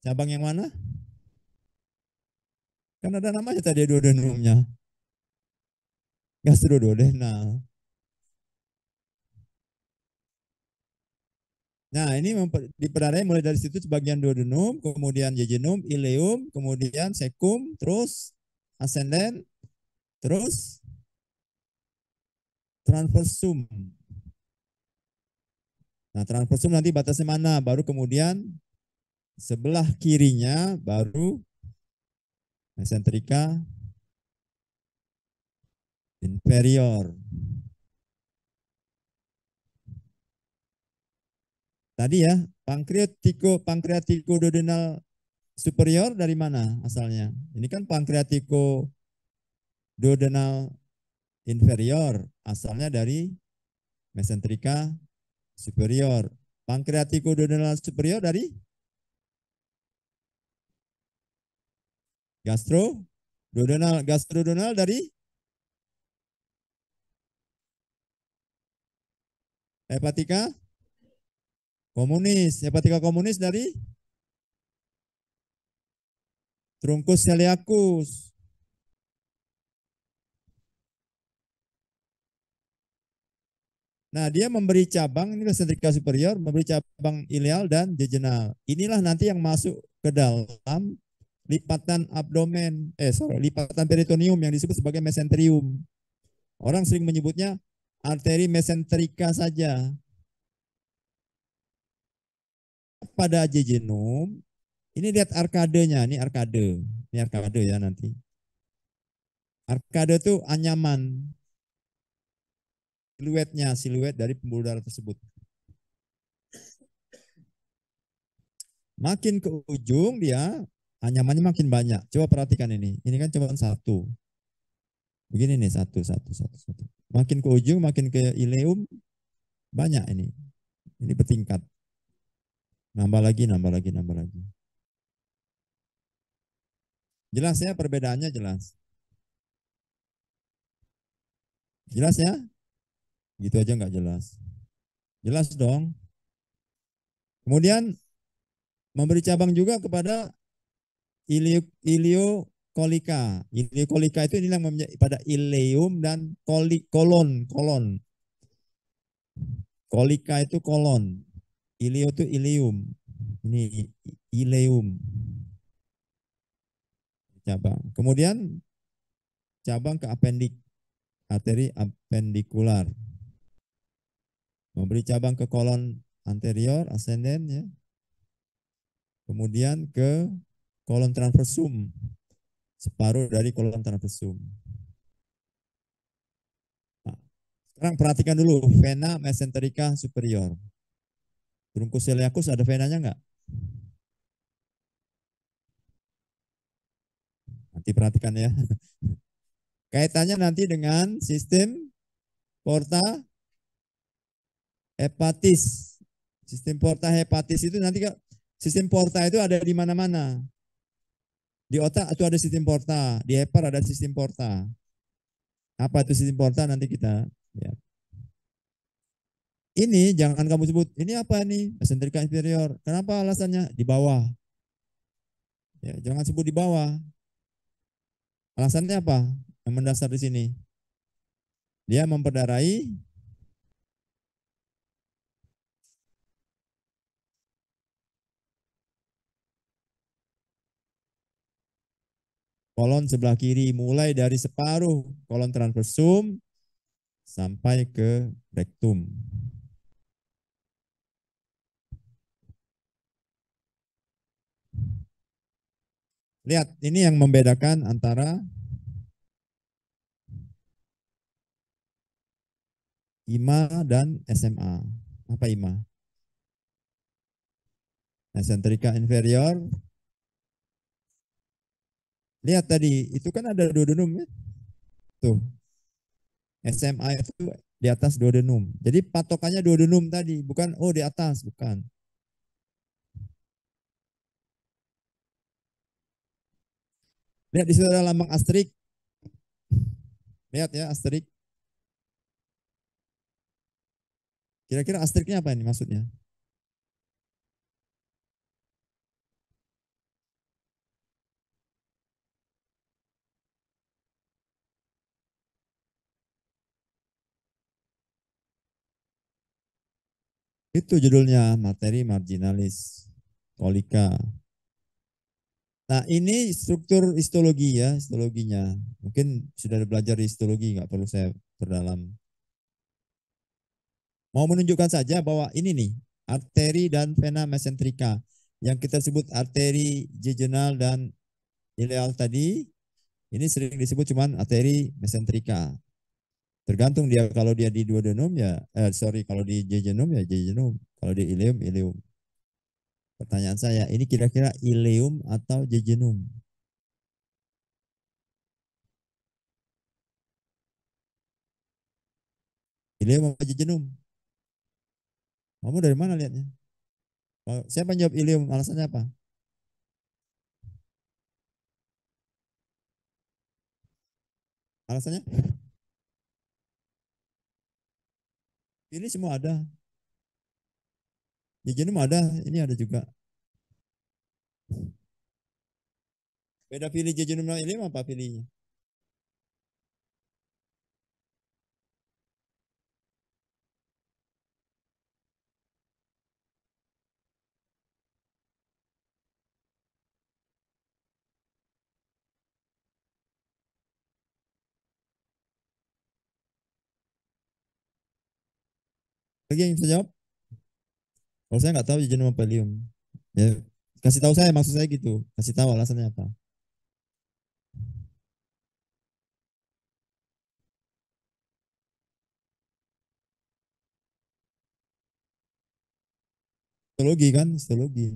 cabang yang mana? Kan ada namanya tadi duodenumnya. Gastroduodenal. Nah, ini diperdarahi mulai dari situ sebagian duodenum, kemudian jejunum, ileum, kemudian cecum, terus ascendent, terus transversum. Nah, transversum nanti batasnya mana? Baru kemudian sebelah kirinya baru mesenterika inferior. Tadi ya, pankreatiko duodenal superior dari mana asalnya? Ini kan pankreatiko duodenal inferior, asalnya dari mesenterika superior. Pankreatiko duodenal superior dari gastroduodenal dari hepatika komunis. Hepatika komunis dari trunkus celiacus. Nah, dia memberi cabang, ini mesenterika superior, memberi cabang ileal dan jejunal. Inilah nanti yang masuk ke dalam lipatan abdomen, lipatan peritoneum yang disebut sebagai mesenterium. Orang sering menyebutnya arteri mesenterika saja. Pada jejunum, ini lihat arkadenya, ini arkade ya nanti. Arkade itu anyaman, siluet dari pembuluh darah tersebut. Makin ke ujung dia anyamannya makin banyak. Coba perhatikan ini. Ini kan cuma satu. Begini nih satu. Makin ke ujung, makin ke ileum banyak ini. Ini bertingkat. Nambah lagi, nambah lagi, nambah lagi. Jelas ya perbedaannya jelas. Jelas ya? Gitu aja nggak jelas. Jelas dong. Kemudian memberi cabang juga kepada iliokolika. Iliokolika itu inilah pada ileum dan kolon. Kolika itu kolon. Ilio itu ilium. Ini ileum. Cabang. Kemudian cabang ke apendik. Arteri apendikular. Memberi cabang ke kolon anterior, ascenden ya. Kemudian ke kolon transversum. Separuh dari kolon transversum. Nah, sekarang perhatikan dulu vena mesenterica superior. Truncus celiacus ada venanya enggak? Nanti perhatikan ya. Kaitannya nanti dengan sistem porta hepatis. Sistem porta hepatis itu nanti sistem porta itu ada di mana-mana. Di otak itu ada sistem porta, di hepar ada sistem porta. Apa itu sistem porta nanti kita lihat. Ini jangan kamu sebut, ini apa nih? Mesenterika inferior. Kenapa alasannya? Di bawah. Ya, jangan sebut di bawah. Alasannya apa? Yang mendasar di sini. Dia memperdarai kolon sebelah kiri, mulai dari separuh kolon transversum sampai ke rektum. Lihat, ini yang membedakan antara IMA dan SMA. Apa IMA? Mesenterika inferior. Lihat tadi, itu kan ada duodenum ya. Tuh, SMA itu di atas duodenum. Jadi patokannya duodenum tadi, bukan oh di atas, bukan. Lihat di situ ada lambang asterik. Lihat ya asterik. Kira-kira asteriknya apa ini maksudnya? Itu judulnya materi marginalis kolika. Nah ini struktur histologi ya, histologinya. Mungkin sudah belajar histologi, nggak perlu saya perdalam. Mau menunjukkan saja bahwa ini nih, arteri dan vena mesenterika. Yang kita sebut arteri jejunal dan ileal tadi, ini sering disebut cuman arteri mesenterika. Tergantung dia kalau dia di duodenum ya, kalau di jejunum ya jejunum, kalau di ileum ileum. Pertanyaan saya, ini kira-kira ileum atau jejunum? Ileum apa jejunum? Kamu dari mana lihatnya? Siapa yang jawab ileum? Alasannya apa? Alasannya? Ini semua ada. Jejunum ada, ini ada juga. Beda pilih jejunum dan ileum apa pilihnya? Lagi yang bisa jawab? Kalau saya nggak tahu jejunum apa helium. Ya, kasih tahu saya, maksud saya gitu. Kasih tahu alasannya apa. Histologi kan, histologi.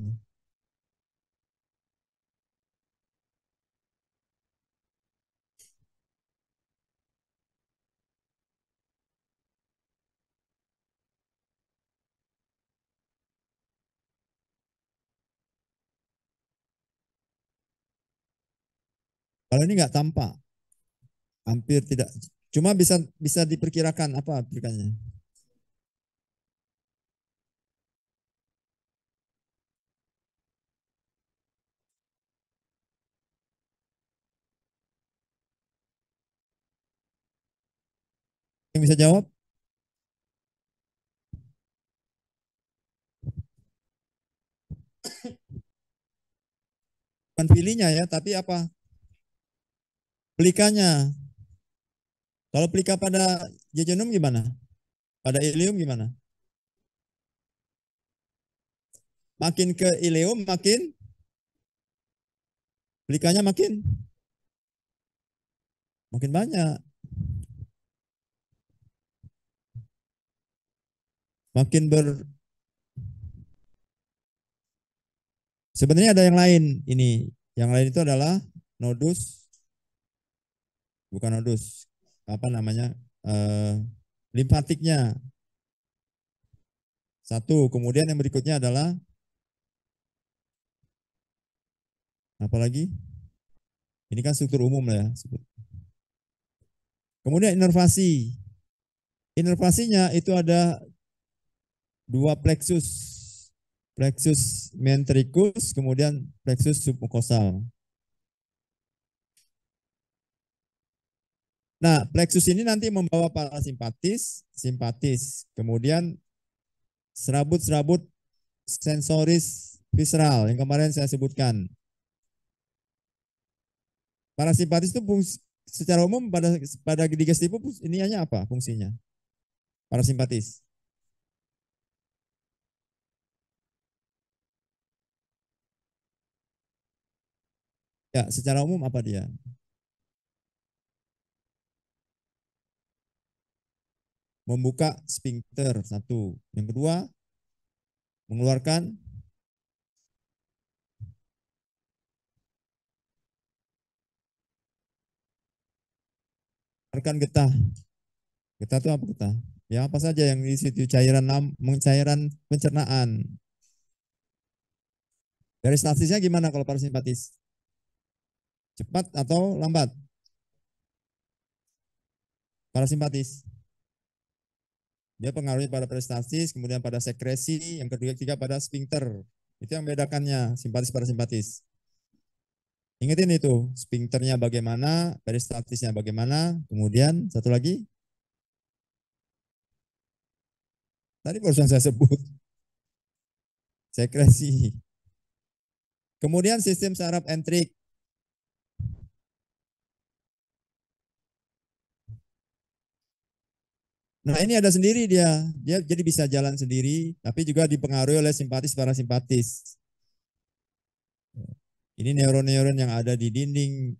Kalau ini nggak tampak, hampir tidak. Cuma bisa bisa diperkirakan apa aplikasinya. Yang bisa jawab? Bukan pilihnya ya, tapi apa? Pelikannya. Kalau pelika pada jejunum gimana? Pada ileum gimana? Makin ke ileum, makin pelikanya makin banyak. Makin ber Sebenarnya ada yang lain ini. Yang lain itu adalah nodus, bukan nodus. Apa namanya? Eh, limfatiknya. Satu. Kemudian yang berikutnya adalah apa lagi? Ini kan struktur umum lah ya. Kemudian inervasi. Inervasinya itu ada dua plexus. Plexus mentricus, kemudian plexus submukosal. Nah, plexus ini nanti membawa parasimpatis, simpatis, kemudian serabut-serabut sensoris visceral yang kemarin saya sebutkan. Parasimpatis itu fungsi, secara umum pada digestivo ininya apa fungsinya? Parasimpatis. Ya, secara umum apa dia? Membuka sphincter satu. Yang kedua, mengeluarkan rekan getah. Getah itu apa getah? Ya apa saja yang di situ cairan pencernaan. Dari statisnya gimana kalau parasimpatis? Cepat atau lambat? Parasimpatis. Dia pengaruhnya pada prestasi, kemudian pada sekresi, yang kedua ketiga pada sphincter. Itu yang membedakannya, simpatis parasimpatis. Ingetin itu, sphincternya bagaimana, peristatisnya bagaimana, kemudian satu lagi, tadi barusan saya sebut, sekresi. Kemudian sistem saraf entrik. Nah ini ada sendiri dia jadi bisa jalan sendiri, tapi juga dipengaruhi oleh simpatis parasimpatis. Ini neuron-neuron yang ada di dinding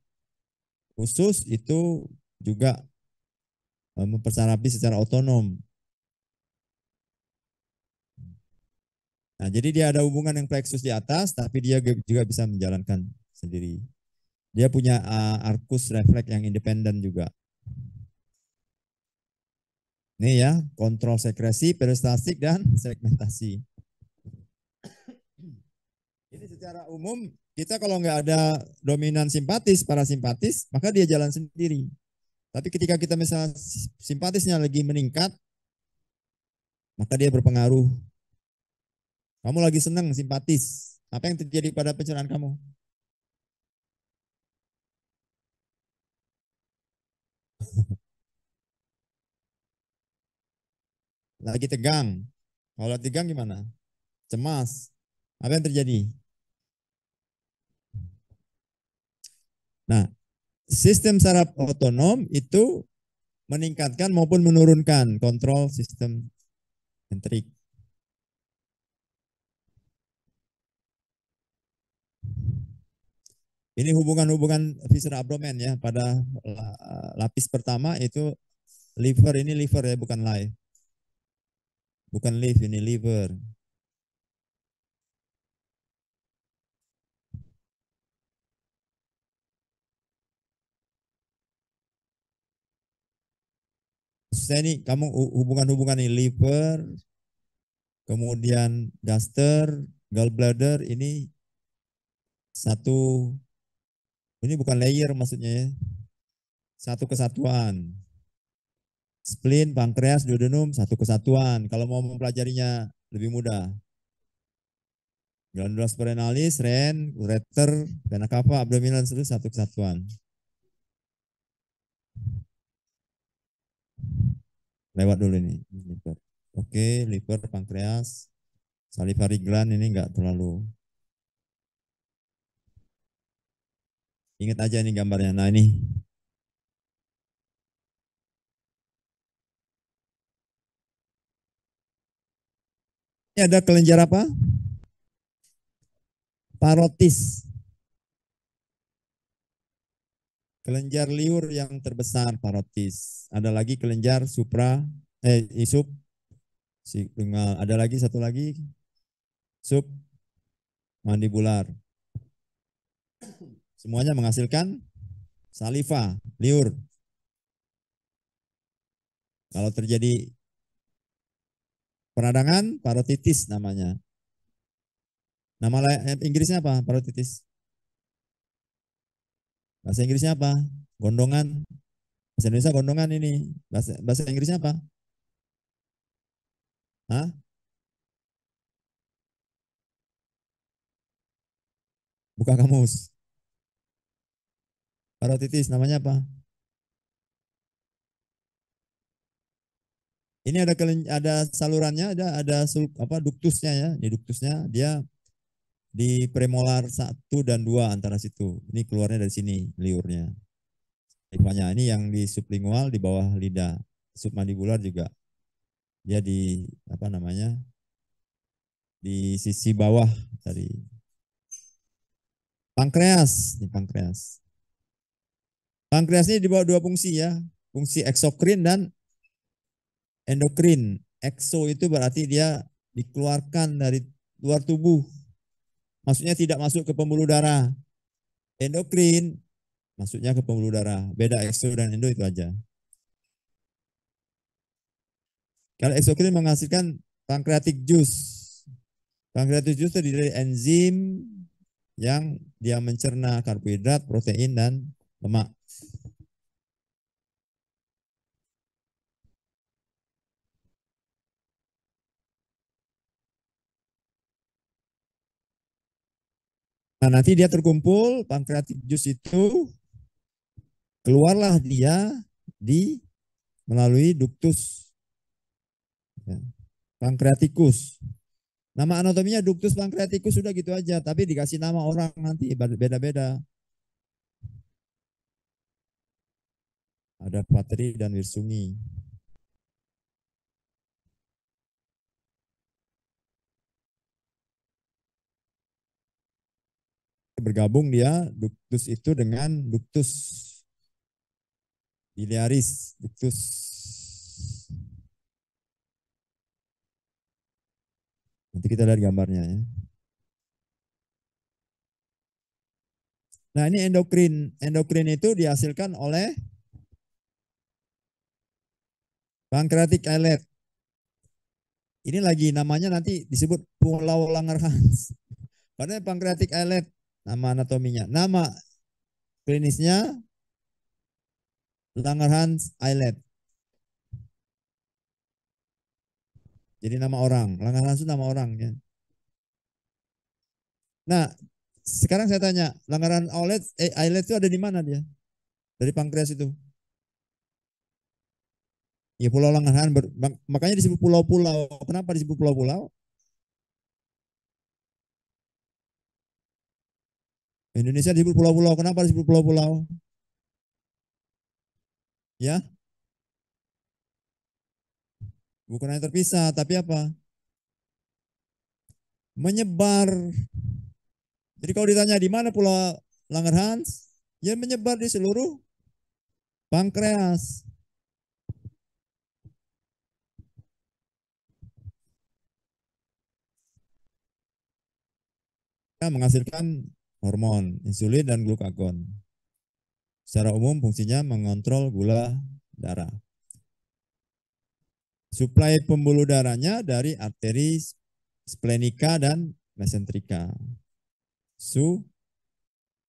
usus itu juga mempersarapi secara otonom. Nah, jadi dia ada hubungan yang plexus di atas, tapi dia juga bisa menjalankan sendiri. Dia punya arcus refleks yang independen juga. Ini ya, kontrol sekresi, peristaltik, dan segmentasi. Ini secara umum, kita kalau nggak ada dominan simpatis, parasimpatis, maka dia jalan sendiri. Tapi ketika kita misalnya simpatisnya lagi meningkat, maka dia berpengaruh. Kamu lagi senang simpatis. Apa yang terjadi pada pencernaan kamu? Lagi tegang. Kalau tegang gimana? Cemas. Apa yang terjadi? Nah, sistem saraf otonom itu meningkatkan maupun menurunkan kontrol sistem Enterik. Ini hubungan-hubungan visceral abdomen ya. Pada lapis pertama itu liver, ini liver ya, bukan live. Bukan live, ini liver. Saya ini kamu hubungan-hubungan ini liver, kemudian gaster, gallbladder, ini satu, ini bukan layer maksudnya ya. Satu kesatuan. Spleen, pankreas, duodenum, satu kesatuan. Kalau mau mempelajarinya lebih mudah. Glandula supranalis, ren, ureter, vena cava, abdominal, itu satu kesatuan. Lewat dulu ini. Liver. Oke, liver, pankreas, salivary gland ini enggak terlalu. Ingat aja ini gambarnya. Nah ini. Ini ada kelenjar apa? Parotis. Kelenjar liur yang terbesar parotis. Ada lagi kelenjar sub ada lagi satu lagi sub mandibular. Semuanya menghasilkan saliva, liur. Kalau terjadi peradangan, parotitis namanya. Nama Inggrisnya apa? Parotitis. Bahasa Inggrisnya apa? Gondongan. Bahasa Indonesia gondongan ini. Bahasa Inggrisnya apa? Hah? Buka kamus. Parotitis namanya apa? Ini ada salurannya, ada duktusnya ya. Di duktusnya dia di premolar 1 dan 2 antara situ. Ini keluarnya dari sini liurnya. Salivanya ini yang di sublingual di bawah lidah. Submandibular juga. Dia di apa namanya? Di sisi bawah dari pankreas, ini pankreas. Pankreas ini di bawah 2 fungsi ya. Fungsi eksokrin dan endokrin. Ekso itu berarti dia dikeluarkan dari luar tubuh. Maksudnya tidak masuk ke pembuluh darah. Endokrin masuknya ke pembuluh darah. Beda ekso dan endo itu aja. Kalau eksokrin menghasilkan pancreatic juice. Pancreatic juice terdiri dari enzim yang dia mencerna karbohidrat, protein, dan lemak. Nah, nanti dia terkumpul, pancreatic juice itu keluarlah dia melalui ductus ya, pancreaticus. Nama anatominya ductus pancreaticus sudah gitu aja, tapi dikasih nama orang nanti beda-beda. Ada Patri dan Wirsungi. Bergabung dia ductus itu dengan ductus biliaris, ductus. Nanti kita lihat gambarnya ya. Nah, ini endokrin. Endokrin itu dihasilkan oleh pancreatic islet. Ini lagi namanya nanti disebut Pulau Langerhans. Karena pancreatic islet nama anatominya. Nama klinisnya Langerhans islet. Jadi nama orang. Langerhans itu nama orang ya. Nah, sekarang saya tanya, Langerhans islet itu ada di mana dia? Dari pankreas itu. Ya Pulau Langerhans, makanya disebut pulau-pulau. Kenapa disebut pulau-pulau? Indonesia disebut pulau-pulau. Kenapa disebut pulau-pulau? Ya, Bukan hanya terpisah, tapi apa? Menyebar. Jadi kalau ditanya di mana Pulau Langerhans, ya menyebar di seluruh pankreas. Ya, menghasilkan hormon, insulin dan glukagon. Secara umum fungsinya mengontrol gula darah. Suplai pembuluh darahnya dari arteri splenika dan mesentrika.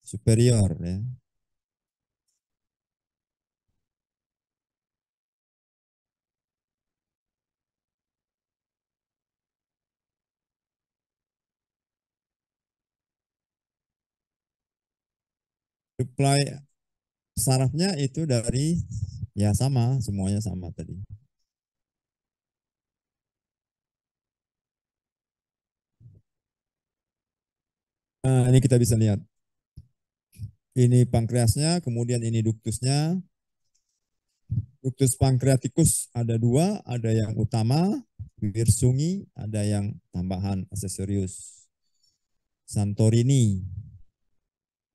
Superior ya. Suplai sarafnya itu dari ya sama, semuanya sama tadi. Nah, ini kita bisa lihat. Ini pankreasnya, kemudian ini duktusnya. Duktus pankreatikus ada dua, ada yang utama, bibir sungi, ada yang tambahan aksesorius. Santorini.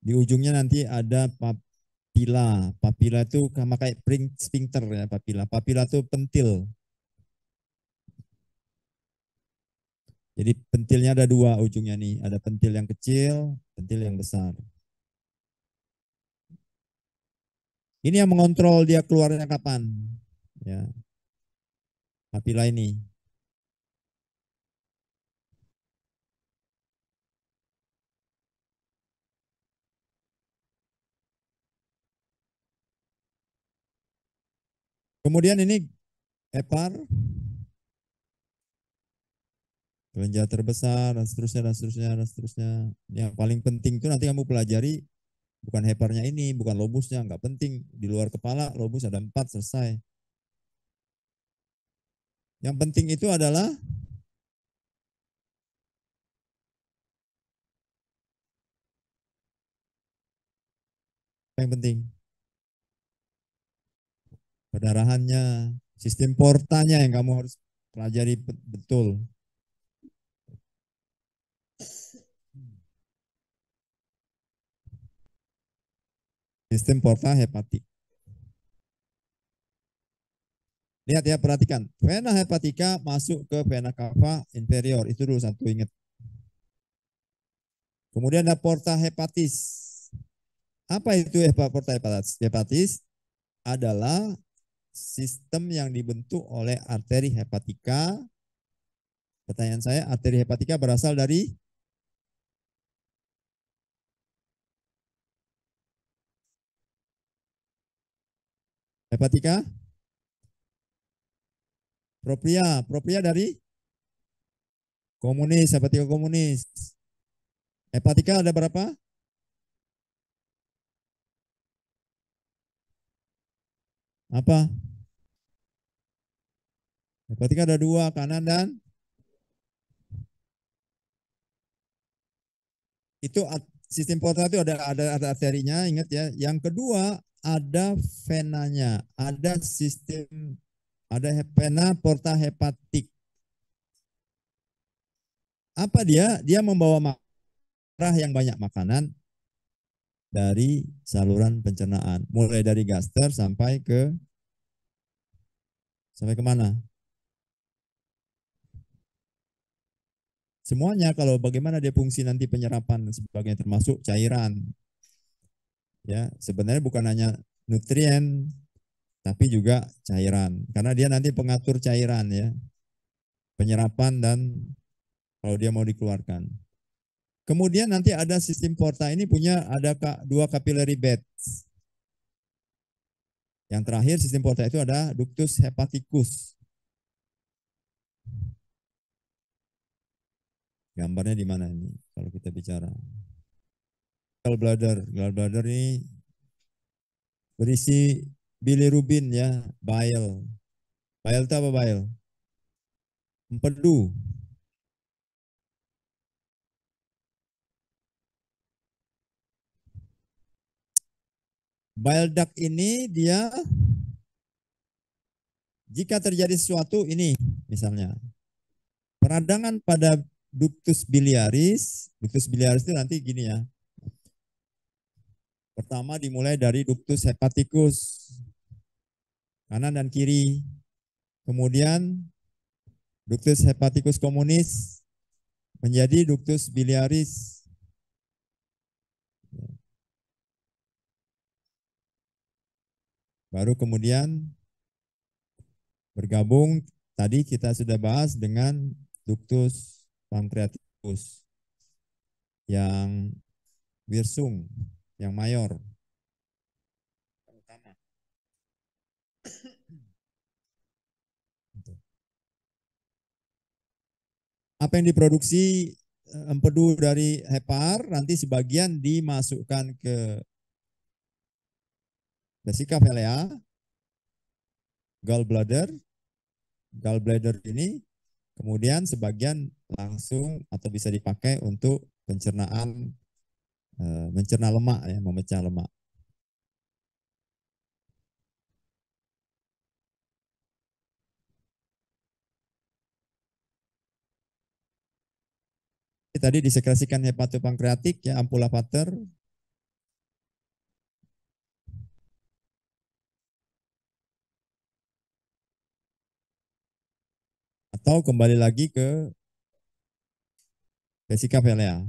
Di ujungnya nanti ada papila. Papila itu sama kayak sphincter ya, papila. Papila itu pentil. Jadi pentilnya ada dua ujungnya nih, ada pentil yang kecil, pentil yang besar. Ini yang mengontrol dia keluarnya kapan. Ya, papila ini. Kemudian ini hepar, kelenjar terbesar, dan seterusnya, dan seterusnya, dan seterusnya. Yang paling penting itu nanti kamu pelajari bukan heparnya ini, bukan lobusnya, nggak penting. Di luar kepala, lobus ada 4, selesai. Yang penting itu adalah yang penting pendarahannya, sistem portanya yang kamu harus pelajari betul. Sistem porta hepatik. Lihat ya, perhatikan. Vena hepatika masuk ke vena cava inferior. Itu dulu satu, ingat. Kemudian ada porta hepatis. Apa itu porta hepatis? Hepatis adalah sistem yang dibentuk oleh arteri hepatika. Pertanyaan saya, arteri hepatika berasal dari hepatika propria. Propria dari komunis, hepatika komunis. Hepatika ada berapa? Apa? Hepatika ada dua, kanan dan itu sistem porta itu ada arterinya, ingat ya. Yang kedua ada venanya, ada sistem, ada vena porta hepatik. Apa dia? Dia membawa darah yang banyak makanan dari saluran pencernaan, mulai dari gaster sampai ke mana? Semuanya. Kalau bagaimana dia fungsi nanti penyerapan dan sebagainya, termasuk cairan. Ya, sebenarnya bukan hanya nutrien, tapi juga cairan. Karena dia nanti pengatur cairan ya, penyerapan dan kalau dia mau dikeluarkan. Kemudian nanti ada sistem porta ini punya ada dua capillary bed. Yang terakhir sistem porta itu ada ductus hepaticus. Gambarnya di mana ini kalau kita bicara? Gallbladder. Gallbladder ini berisi bilirubin ya, bile. Bile itu apa bile? Empedu. Bile duct ini dia Jika terjadi sesuatu ini, misalnya peradangan pada ductus biliaris itu nanti gini ya. Pertama dimulai dari ductus hepaticus, kanan dan kiri. Kemudian ductus hepaticus communis menjadi ductus biliaris. Baru kemudian bergabung, tadi kita sudah bahas dengan ductus pancreaticus yang wirsung, yang mayor. Apa yang diproduksi empedu dari hepar, nanti sebagian dimasukkan ke vesika velea, gallbladder, gallbladder ini, kemudian sebagian langsung atau bisa dipakai untuk pencernaan, mencerna lemak, ya, memecah lemak. Tadi disekresikan hepatopankreatik, ya, ampula pater. Atau kembali lagi ke vesika velea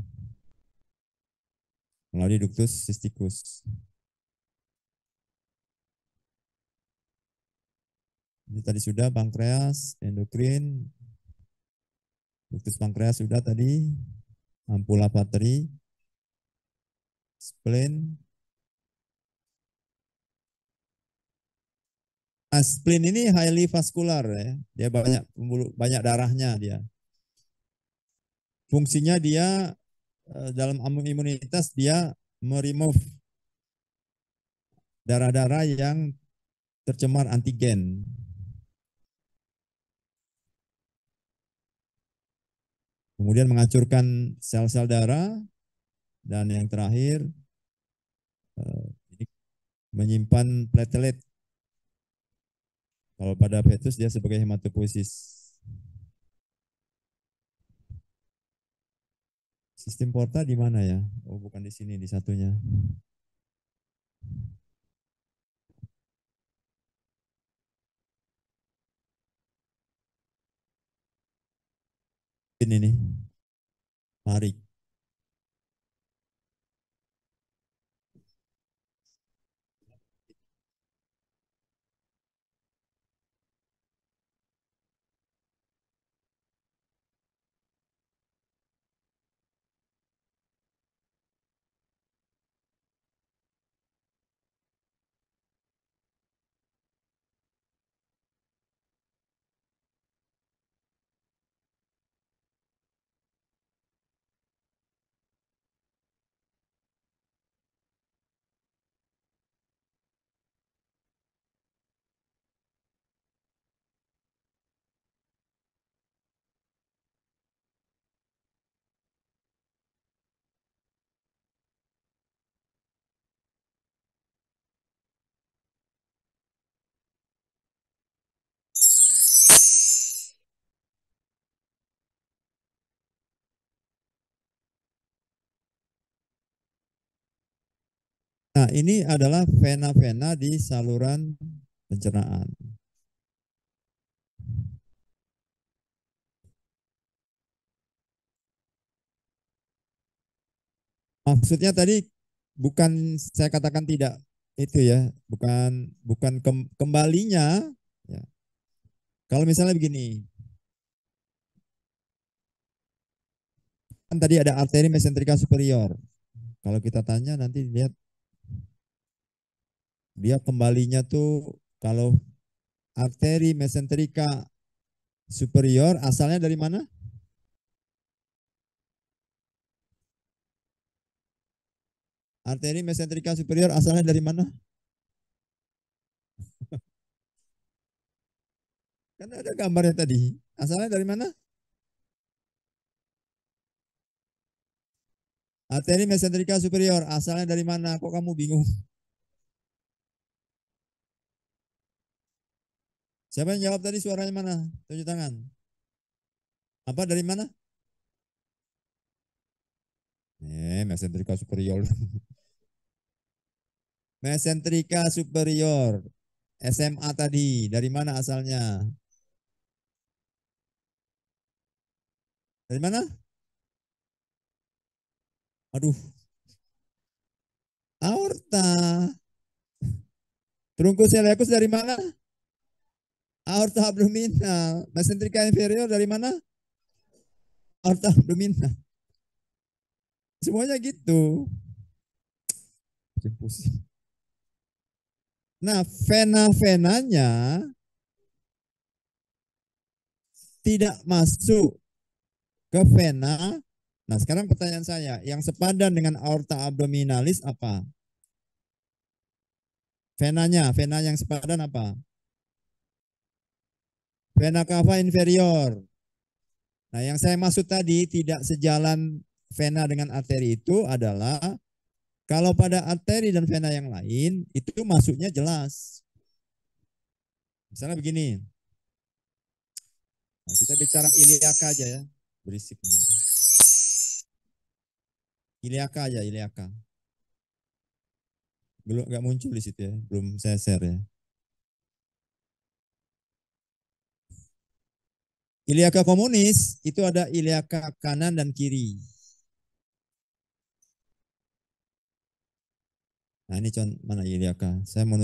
melalui ductus cysticus. Ini tadi sudah pankreas, endokrin, ductus pankreas sudah tadi, ampula pateri, spleen. Nah, spleen ini highly vascular, ya. Dia banyak darahnya dia. Fungsinya dia dalam imunitas dia meremove darah-darah yang tercemar antigen. Kemudian menghancurkan sel-sel darah, dan yang terakhir ini menyimpan platelet. Kalau pada fetus dia sebagai hematopoiesis. Sistem porta di mana ya? Oh, bukan di sini, di satunya. Ini nih, tarik. Nah, ini adalah vena-vena di saluran pencernaan. Maksudnya tadi bukan saya katakan tidak itu ya, bukan kembalinya. Ya. Kalau misalnya begini, kan tadi ada arteri mesenterika superior. Kalau kita tanya nanti lihat dia kembalinya tuh, kalau arteri mesenterika superior asalnya dari mana? Arteri mesenterika superior asalnya dari mana? Kan ada gambarnya tadi. Asalnya dari mana? Arteri mesenterika superior asalnya dari mana? Kok kamu bingung? Siapa yang jawab tadi suaranya mana? Tunjuk tangan. Apa dari mana? Mesentrika superior. Mesentrika superior. SMA tadi. Dari mana asalnya? Dari mana? Aduh, aorta. Trunkus celiacus dari mana? Aorta abdominal. Mesentrika inferior dari mana? Aorta abdominal. Semuanya gitu. Nah, vena-venanya tidak masuk ke vena. Nah, sekarang pertanyaan saya, yang sepadan dengan aorta abdominalis apa? Venanya, vena yang sepadan apa? Vena cava inferior. Nah, yang saya maksud tadi tidak sejalan vena dengan arteri itu adalah kalau pada arteri dan vena yang lain itu masuknya jelas. Misalnya begini. Nah, kita bicara iliaka aja ya. Berisik. Iliaka aja, iliaka. Belum nggak muncul di situ ya, belum saya share ya. Iliaka komunis itu ada iliaka kanan dan kiri. Nah ini contoh mana iliaka? Saya mau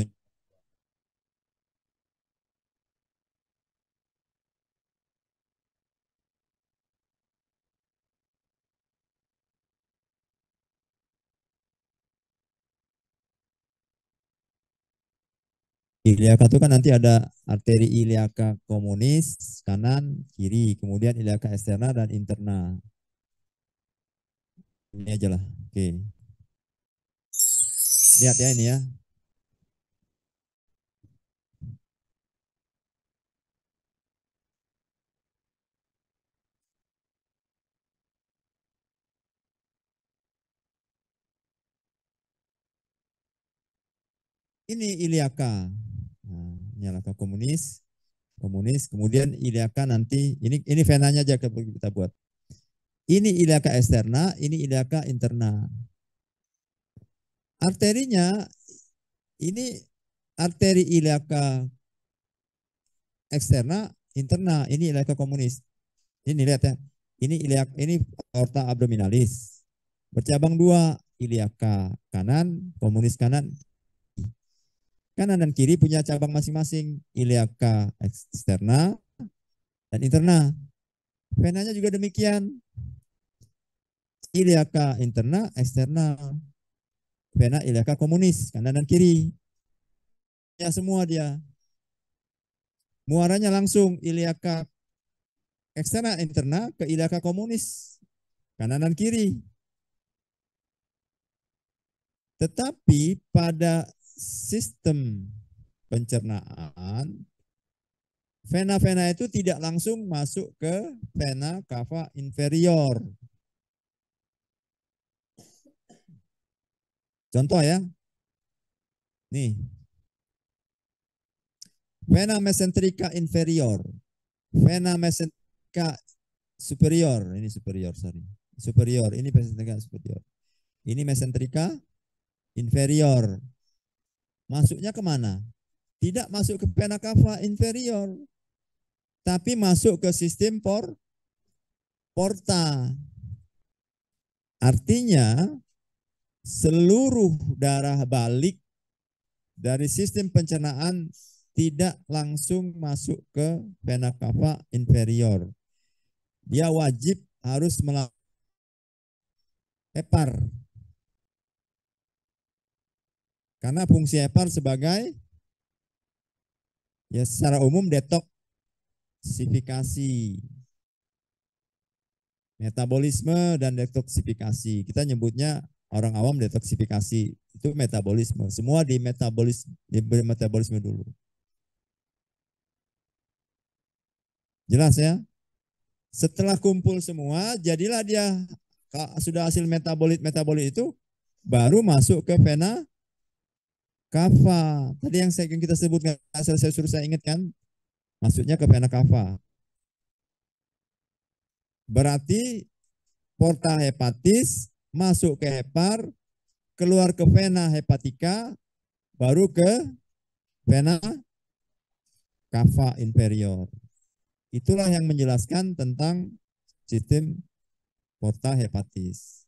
iliaka itu kan nanti ada arteri iliaka komunis kanan kiri, kemudian iliaka eksterna dan interna. Ini aja lah. Oke. Lihat ya ini ya. Ini iliaka. Nah, ini iliaka komunis, komunis, kemudian iliaka nanti ini venanya aja kita buat. Ini iliaka eksterna, ini iliaka interna. Arterinya ini arteri iliaka eksterna, interna, ini iliaka komunis. Ini lihat ya. Ini aorta abdominalis. Bercabang dua, iliaka kanan, komunis kanan. Kanan dan kiri punya cabang masing-masing, iliaka eksterna dan interna. Venanya juga demikian. Iliaka interna, eksterna. Vena iliaka komunis, kanan dan kiri. Ya semua dia. Muaranya langsung iliaka eksterna interna ke iliaka komunis, kanan dan kiri. Tetapi pada sistem pencernaan, vena-vena itu tidak langsung masuk ke vena cava inferior. Contoh ya. Nih. Vena mesenterica inferior. Vena mesenterica superior. Ini superior, sorry. Superior. Ini mesenterica superior. Ini mesenterica inferior. Masuknya kemana? Tidak masuk ke vena cava inferior. Tapi masuk ke sistem porta. Artinya seluruh darah balik dari sistem pencernaan tidak langsung masuk ke vena cava inferior. Dia wajib harus melakukan hepar. Karena fungsi hepar sebagai ya secara umum detoksifikasi. Metabolisme dan detoksifikasi. Kita nyebutnya orang awam detoksifikasi. Itu metabolisme. Semua di metabolisme dulu. Jelas ya? Setelah kumpul semua, jadilah dia sudah hasil metabolit itu baru masuk ke vena cava. Tadi yang kita sebutkan, saya suruh saya ingatkan, masuknya ke vena cava. Berarti porta hepatis masuk ke hepar, keluar ke vena hepatica, baru ke vena cava inferior. Itulah yang menjelaskan tentang sistem porta hepatis.